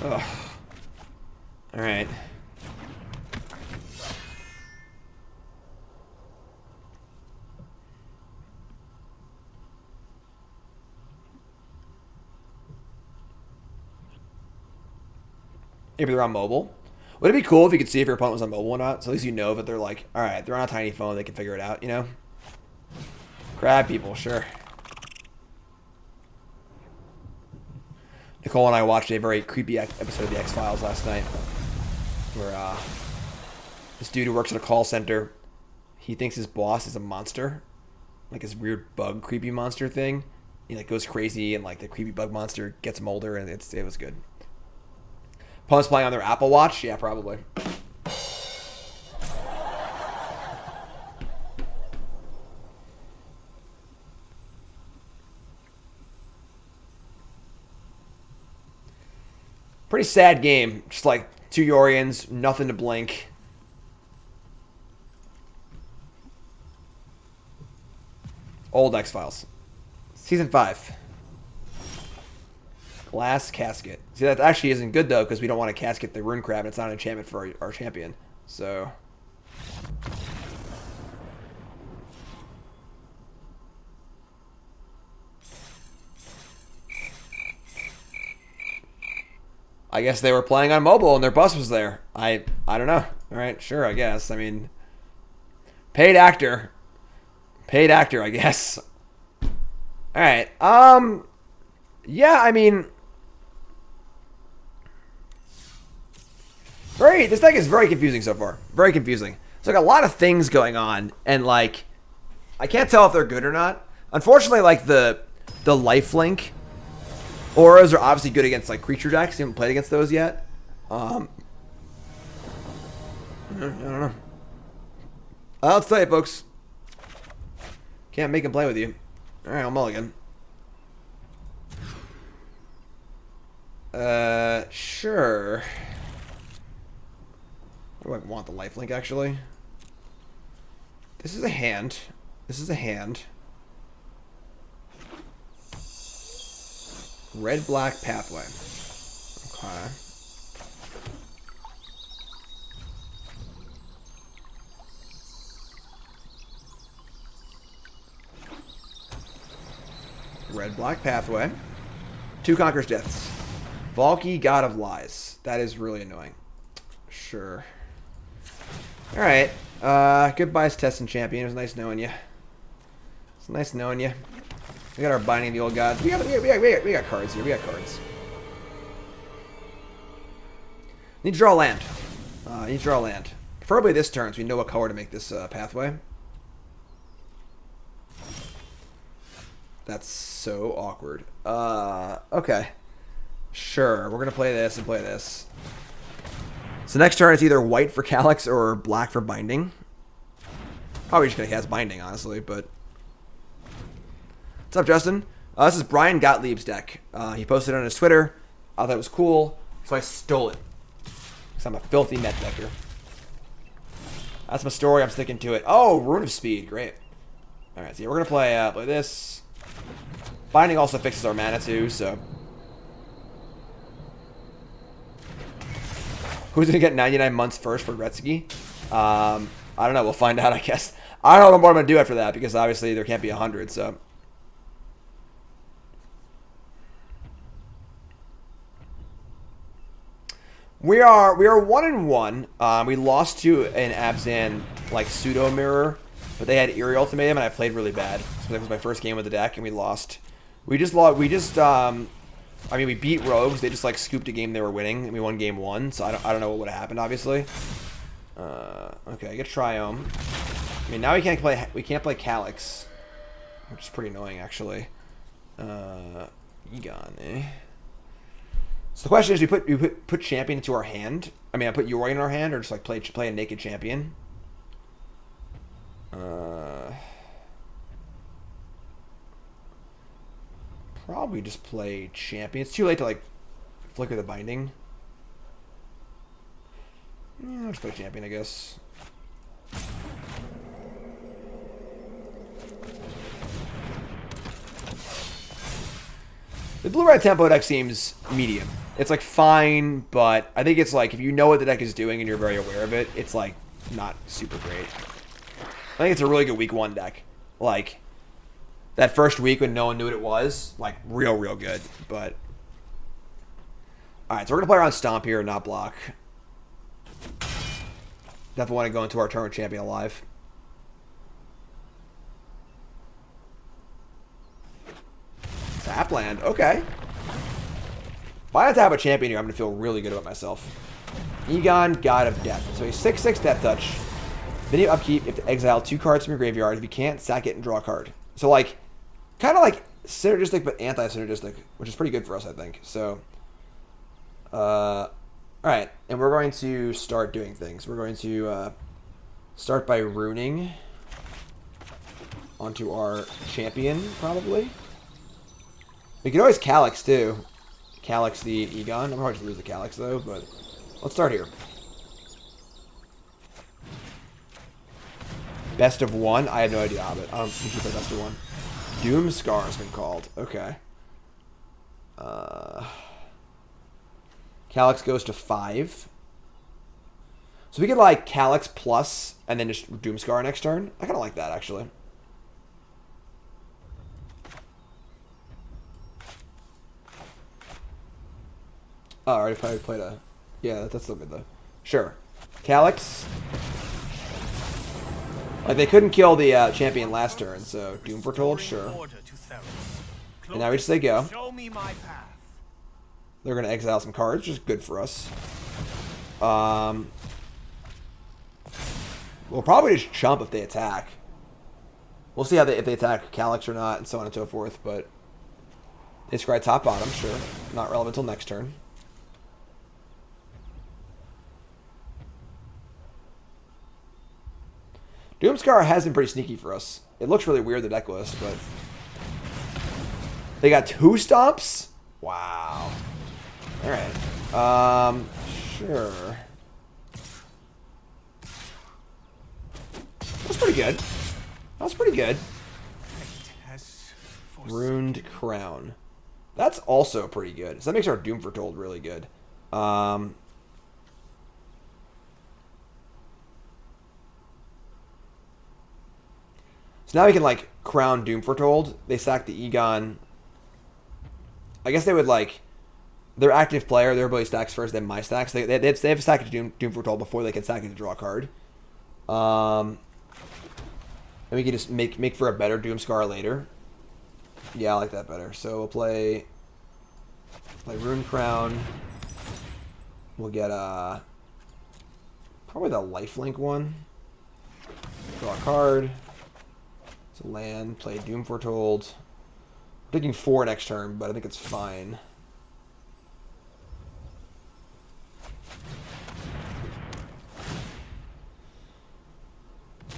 Ugh. All right. Maybe they're on mobile. Would it be cool if you could see if your opponent was on mobile or not? So at least you know that they're like, all right, they're on a tiny phone. They can figure it out, you know? Grab people, sure. Nicole and I watched a very creepy episode of The X-Files last night where this dude who works at a call center, he thinks his boss is a monster, like this weird bug creepy monster thing. He like goes crazy and like the creepy bug monster gets him older, and it was good. Opponents playing on their Apple Watch? Yeah, probably. Pretty sad game. Just like 2 Yorions, nothing to blink. Old X-Files. Season 5. Glass Casket. See, that actually isn't good, though, because we don't want to casket the Rune Crab, and it's not an enchantment for our champion. So... I guess they were playing on mobile, and their bus was there. I don't know. All right, sure, I guess. I mean... Paid actor. Paid actor, I guess. All right. Yeah, I mean... This deck is very confusing so far. Very confusing. There's like a lot of things going on, and like, I can't tell if they're good or not. Unfortunately, like the lifelink auras are obviously good against like creature decks. You haven't played against those yet. I don't know. I'll tell you, folks. Can't make him play with you. All right, I'll mulligan. Sure. Do I want the lifelink, actually? This is a hand. This is a hand. Red-black pathway. Okay. Red-black Pathway. 2 Conquerors Deaths. Valky, God of Lies. That is really annoying. Sure. Alright. Goodbye, Setessan Champion. It was nice knowing you. It's nice knowing you. We got our Binding of the Old Gods. We got cards here. We got cards. Need to draw land. Need to draw land. Preferably this turn so we know what color to make this pathway. That's so awkward. Okay. Sure. We're going to play this and play this. So next turn it's either white for Calix or black for Binding. Probably just going to cast Binding, honestly, but... What's up, Justin? This is Bryan Gottlieb's deck. He posted it on his Twitter. I thought it was cool, so I stole it. Because I'm a filthy net decker. That's my story. I'm sticking to it. Oh, Rune of Speed. Great. Alright, so yeah, we're going to play this. Binding also fixes our mana, too, so... Who's going to get 99 months first for Gretzky? I don't know. We'll find out, I guess. I don't know what I'm going to do after that, because obviously there can't be 100, so... We are 1-1. We lost to an Abzan like pseudo mirror, but they had Eerie Ultimatum and I played really bad. So that was my first game with the deck and we lost. We beat Rogues. They just like scooped a game they were winning and we won game 1. So I don't know what would have happened obviously. Okay, I get Triome. I mean now we can't play Calix, which is pretty annoying actually. Egon, eh? So the question is, we put Champion into our hand. I mean, I put Yorion in our hand, or just like play a naked Champion. Probably just play Champion. It's too late to like flicker the Binding. Yeah, I'll just play Champion, I guess. The blue-red tempo deck seems medium. It's like fine, but I think it's like if you know what the deck is doing and you're very aware of it, it's like not super great. I think it's a really good week 1 deck. Like that first week when no one knew what it was, like real good. But all right, so we're gonna play around Stomp here and not block. Definitely want to go into our turn with Champion alive. Tap land, okay. If I tap a Champion here, I'm going to feel really good about myself. Egon, God of Death. So a 6/6 Death Touch. Then you upkeep, you have to exile 2 cards from your graveyard. If you can't, sack it and draw a card. So like, kind of like synergistic but anti-synergistic, which is pretty good for us, I think. So, alright. And we're going to start doing things. We're going to start by runing onto our Champion, probably. We can always Calix, too. Calix the Egon. I'm probably just lose the Calix, though, but let's start here. Best of 1? I had no idea of it. I don't think you play best of 1. Doomskar has been called. Okay. Calix goes to 5. So we could, like, Calix plus and then just Doomskar next turn. I kind of like that, actually. Oh, I already probably played a... Yeah, that's still good, though. Sure. Calix. Like, they couldn't kill the Champion last turn, so Doom Foretold, sure. And now we just say go. They're going to exile some cards, which is good for us. We'll probably just chump if they attack. We'll see if they attack Calix or not, and so on and so forth, but... They scry top bottom, sure. Not relevant until next turn. Doomskar has been pretty sneaky for us. It looks really weird, the deck list, but... They got 2 stomps? Wow. Alright. Sure. That's pretty good. That's pretty good. Runed Crown. That's also pretty good. So that makes our Doom Foretold really good. So now we can, like, crown Doom Foretold. They sack the Egon. I guess they would like their active player, their ability stacks first, then my stacks. They have to stack it to Doom Foretold before they can stack it to draw a card. And we can just make for a better Doomskar later. Yeah, I like that better. So we'll play Rune Crown. We'll get probably the lifelink one. Draw a card. It's a land. Play Doom Foretold. I'm taking 4 next turn, but I think it's fine.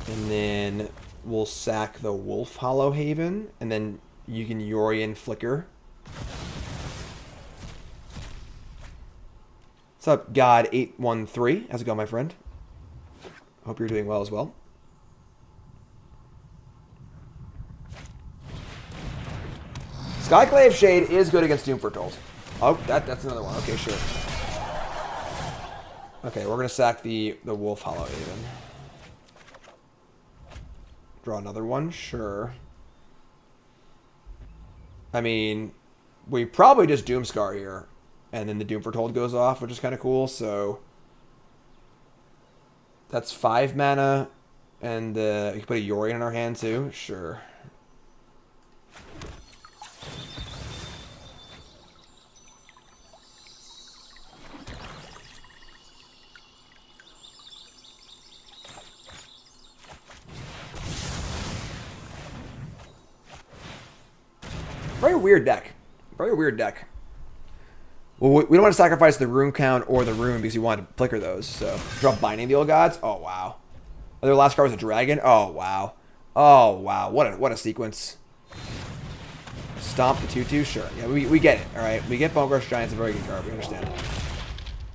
And then we'll sack the Wolfwillow Haven, and then you can Yorion Flicker. What's up, God813? How's it going, my friend? Hope you're doing well as well. Skyclave Shade is good against Doom Foretold. Oh, that's another one. Okay, sure. Okay, we're gonna sack the Wolfwillow Haven. Draw another one, sure. I mean, we probably just Doomskar here, and then the Doom Foretold goes off, which is kind of cool. So that's 5 mana, and you can put a Yorion in our hand too. Sure. Very weird deck. Very weird deck. Well, we don't want to sacrifice the rune count or the rune because you want to flicker those. So, drop Binding the Old Gods. Oh, wow. Their last card was a dragon. Oh, wow. Oh, wow. What a sequence. Stomp the 2/2. Sure. Yeah, we get it. All right. We get Bone Crush Giant's a very good card. We understand.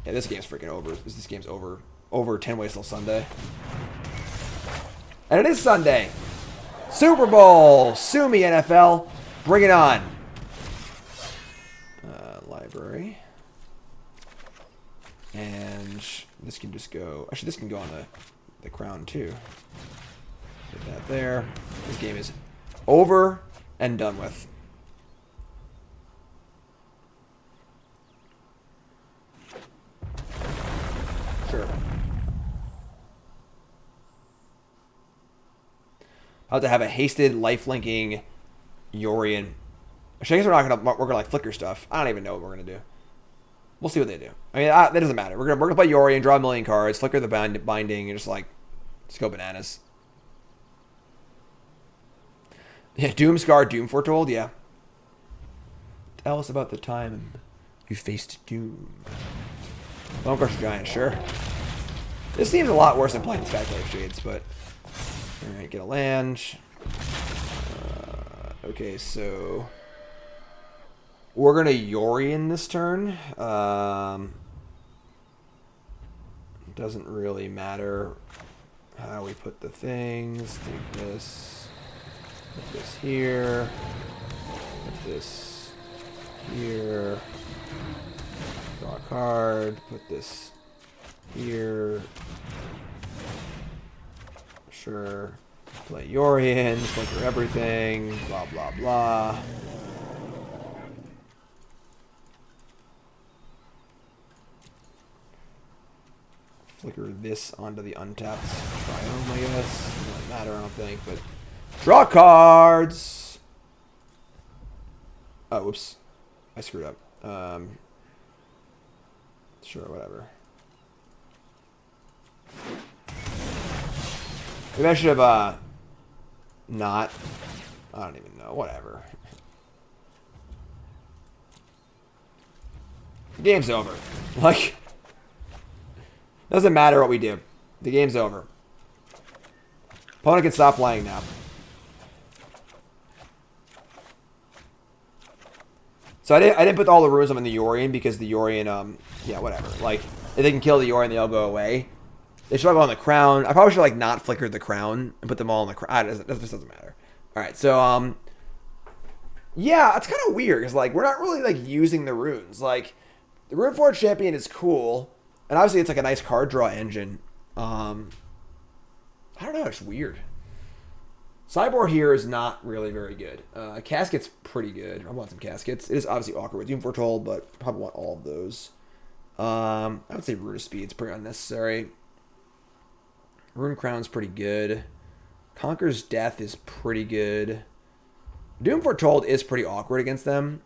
Yeah, this game's freaking over. This game's over. Over 10 ways till Sunday. And it is Sunday. Super Bowl. Sue me, NFL. Bring it on. Library. And this can just go... Actually, this can go on the crown, too. Put that there. This game is over and done with. Sure. About to have a hasted life-linking Yorion. Actually, I guess we're gonna like flicker stuff. I don't even know what we're gonna do. We'll see what they do. I mean, that doesn't matter. We're gonna play Yorion, draw a million cards, flicker the binding, and just go bananas. Yeah, Doomskar, Doom Foretold. Yeah. Tell us about the time you faced Doom. Bone Crusher Giant, sure. This seems a lot worse than playing Skyclave Shades, but all right, get a land. Okay, so we're gonna Yorion this turn. Doesn't really matter how we put the things. Take this, put this here, put this here, draw a card, put this here. Sure. Play Yorion, flicker everything, blah, blah, blah. Flicker this onto the untapped Triome, I guess. Doesn't really matter, I don't think, but... Draw cards! Oh, whoops. I screwed up. Sure, whatever. Maybe I should have, not. I don't even know. Whatever. The game's over. Like, doesn't matter what we do. The game's over. Opponent can stop playing now. So I didn't put all the runes on the Yorion because the Yorion, yeah, whatever. Like, if they can kill the Yorion, they all go away. They should all go on the crown. I probably should like not flicker the crown and put them all on the crown. It just doesn't matter. All right, so yeah, it's kind of weird because like we're not really like using the runes. Like the Runeforge Champion is cool, and obviously it's like a nice card draw engine. I don't know, it's weird. Sideboard here is not really very good. Casket's pretty good. I want some Caskets. It is obviously awkward with Doom Foretold, but probably want all of those. I would say Rune of Speed is pretty unnecessary. Rune Crown's pretty good. Conqueror's Death is pretty good. Doom Foretold is pretty awkward against them.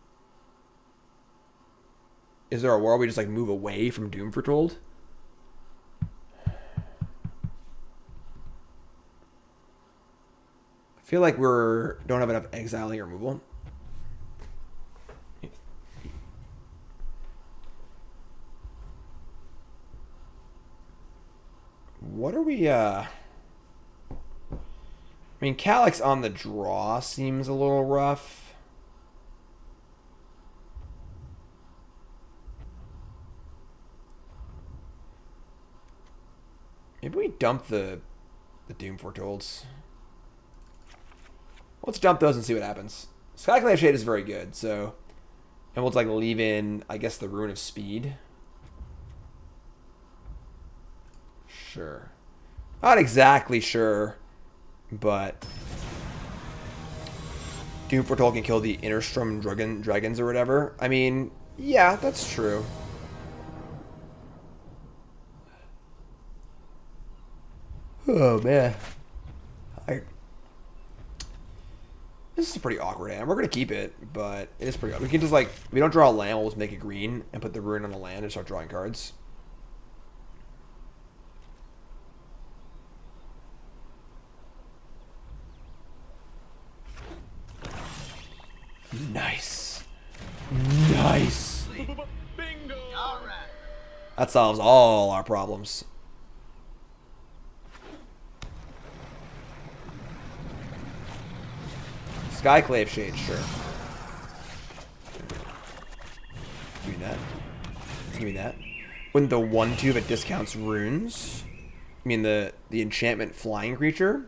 Is there a world we just like move away from Doom Foretold? I feel like don't have enough exiling removal. What are we I mean, Calix on the draw seems a little rough. Maybe we dump the Doom Foretold. Let's dump those and see what happens. Skyclave Shade is very good, so... And we'll just, like, leave in, I guess, the Rune of Speed. Sure. Not exactly sure, but... Doom Foretold can kill the Innerstrom dragons or whatever. I mean, yeah, that's true. Oh, man. This is a pretty awkward hand. We're going to keep it, but it is pretty awkward. We can just, like, if we don't draw a land, we'll just make it green and put the rune on the land and start drawing cards. Nice. Nice. Bingo! Alright. That solves all our problems. Skyclave Shade, sure. Give me that. Give me that. When the 1/2 that discounts runes, I mean the enchantment flying creature,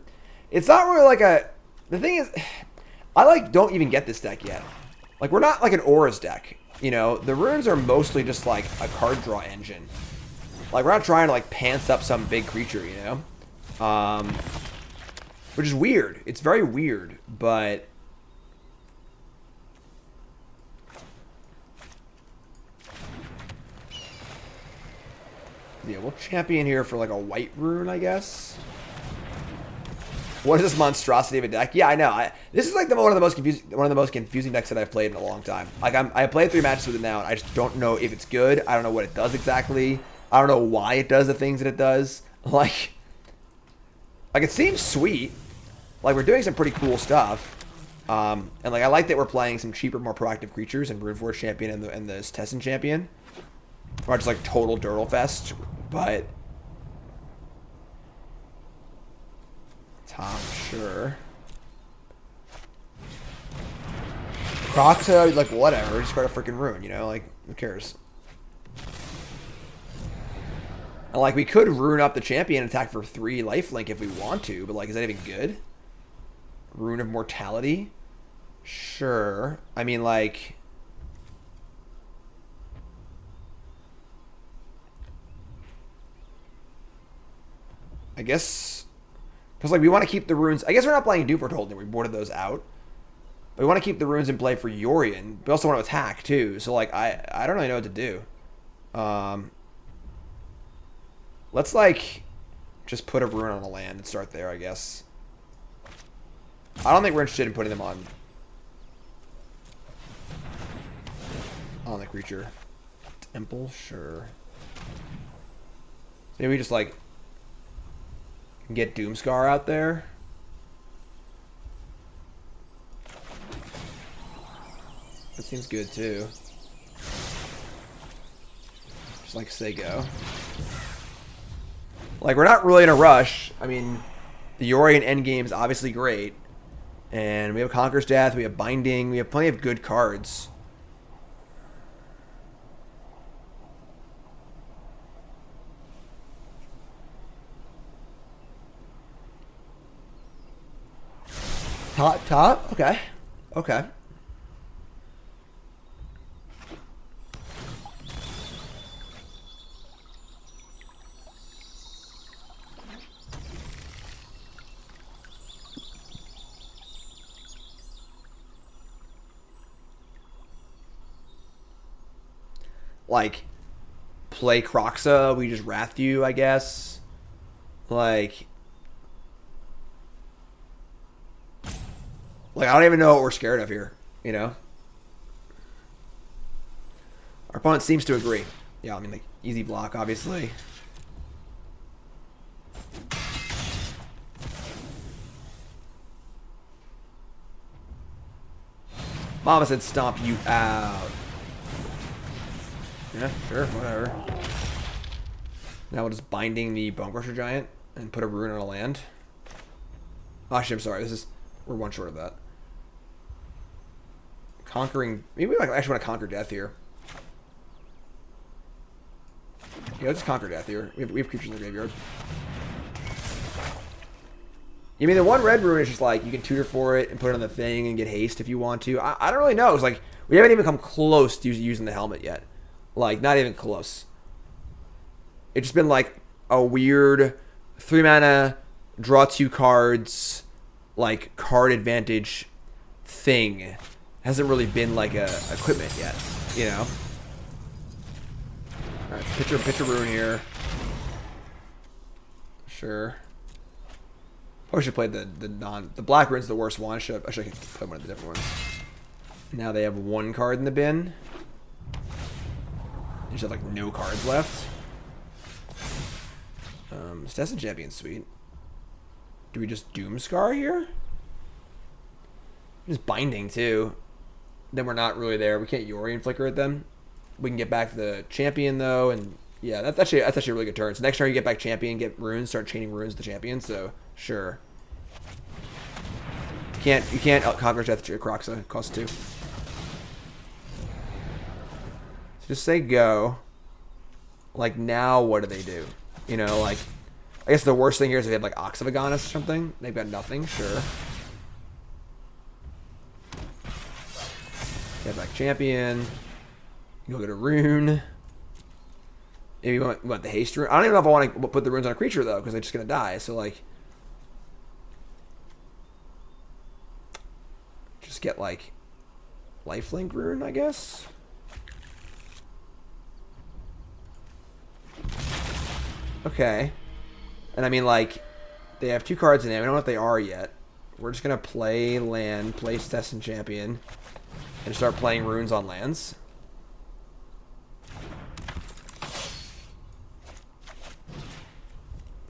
it's not really like a... The thing is, I like don't even get this deck yet. Like, we're not like an Aura's deck. You know, the runes are mostly just like a card draw engine. Like, we're not trying to like pants up some big creature, you know? Which is weird. It's very weird, but... Yeah, we'll champion here for like a white rune, I guess. What is this monstrosity of a deck? Yeah, I know. This is like one of the most confusing decks that I've played in a long time. Like I played 3 matches with it now, and I just don't know if it's good. I don't know what it does exactly. I don't know why it does the things that it does. Like it seems sweet. Like, we're doing some pretty cool stuff. And like I like that we're playing some cheaper, more proactive creatures in Runeforge Champion and the Setessan Champion. Or just like total Dirtle Fest, but top, sure. Croxa, like whatever, just got a freaking rune, you know, like who cares? And like we could rune up the champion and attack for 3 lifelink if we want to, but like is that even good? Rune of Mortality? Sure. I mean like I guess, because like we want to keep the runes. I guess we're not playing Doom Foretold, and we boarded those out. But we want to keep the runes in play for Yorion. We also want to attack too. So like I don't really know what to do. Let's like just put a rune on the land and start there, I guess. I don't think we're interested in putting them on the creature. Temple, sure. Maybe we just like get Doomskar out there. That seems good too. Just like say go. Like we're not really in a rush. I mean, the Yorion endgame is obviously great. And we have Conqueror's Death, we have Binding, we have plenty of good cards. Top? Okay. Okay. like play Kroxa, we just Wrath you, I guess. Like I don't even know what we're scared of here, you know? Our opponent seems to agree. Yeah, I mean, like, easy block, obviously. Mama said stomp you out. Yeah, sure, whatever. Now we're just binding the Bone Crusher Giant and put a rune on a land. Actually, I'm sorry, we're one short of that. Conquering, maybe we actually want to conquer death here. Yeah, let's conquer death here. We have creatures in the graveyard. You mean the one red rune is just like you can tutor for it and put it on the thing and get haste if you want to. I don't really know. It's like we haven't even come close to using the helmet yet. Like not even close. It's just been like a weird 3 mana, draw 2 cards, like card advantage thing. Hasn't really been like a equipment yet, you know. All right, pitch a rune here. Sure. Probably should play the black rune's the worst one. I should play one of the different ones. Now they have 1 card in the bin. They just have like no cards left. Setessan Champion's sweet. Do we just Doomskar here? Just binding too. Then we're not really there. We can't Yorion flicker at them. We can get back to the champion though, and yeah, that's actually a really good turn. So next turn you get back champion, get runes, start chaining runes to the champion. So sure. You can't conquer death to your Kroxa. Cost 2. So just say go. Like now, what do they do? You know, like I guess the worst thing here is if they have like Ox of Agonis or something. They've got nothing. Sure. Get back champion. Go get a rune. Maybe we want the haste rune. I don't even know if I want to put the runes on a creature though, because they're just gonna die. So like, just get like lifelink rune, I guess. Okay. And I mean like, they have 2 cards in there. We don't know what they are yet. We're just gonna play land, play Setessan Champion, and start playing runes on lands.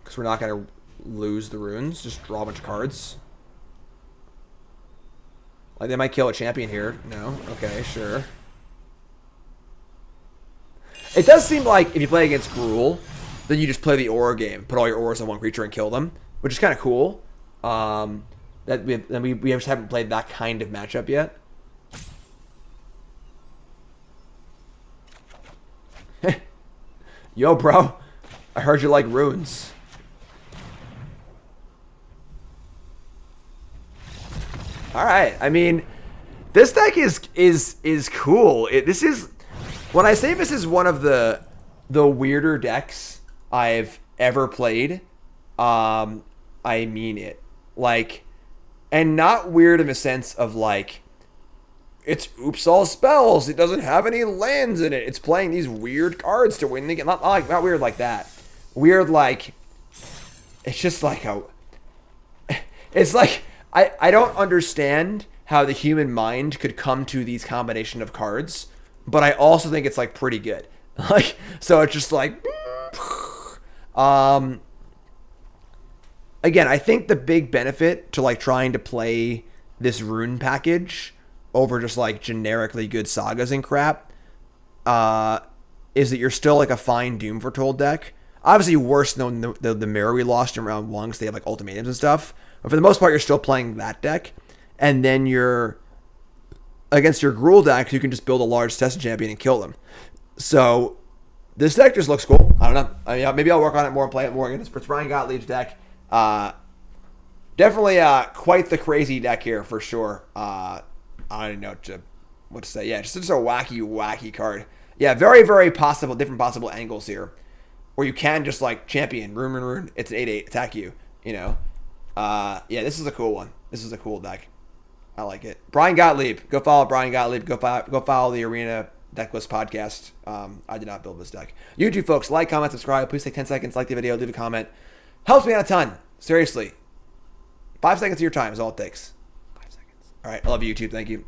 Because we're not going to lose the runes. Just draw a bunch of cards. Like, they might kill a champion here. No? Okay, sure. It does seem like if you play against Gruul, then you just play the aura game. Put all your auras on one creature and kill them. Which is kind of cool. We just haven't played that kind of matchup yet. Yo, bro. I heard you like runes. All right. I mean, this deck is cool. This is when I say this is one of the weirder decks I've ever played. I mean it. Like, and not weird in the sense of like it's oops all spells. It doesn't have any lands in it. It's playing these weird cards to win the game. Not weird like that. Weird like it's just like a. It's like I don't understand how the human mind could come to these combination of cards, but I also think it's like pretty good. Like so, it's just like. Again, I think the big benefit to like trying to play this rune package over just like generically good sagas and crap is that you're still like a fine Doom Foretold deck. Obviously worse than the mirror we lost in round 1 because they have like ultimatums and stuff. But for the most part, you're still playing that deck. And then you're against your Gruul deck, you can just build a large Setessan Champion and kill them. So this deck just looks cool. I don't know. I mean, maybe I'll work on it more and play it more. It's Bryan Gottlieb's deck. Definitely quite the crazy deck here for sure. I don't know what to say. Yeah, just a wacky card. Yeah, very, very different possible angles here. Where you can just like champion, rune, it's an 8/8, attack you, you know. Yeah, this is a cool one. This is a cool deck. I like it. Bryan Gottlieb. Go follow Bryan Gottlieb. Go follow the Arena Decklist podcast. I did not build this deck. YouTube folks, like, comment, subscribe. Please take 10 seconds, like the video, leave a comment. Helps me out a ton. Seriously. 5 seconds of your time is all it takes. 5 seconds. All right. I love you, YouTube. Thank you.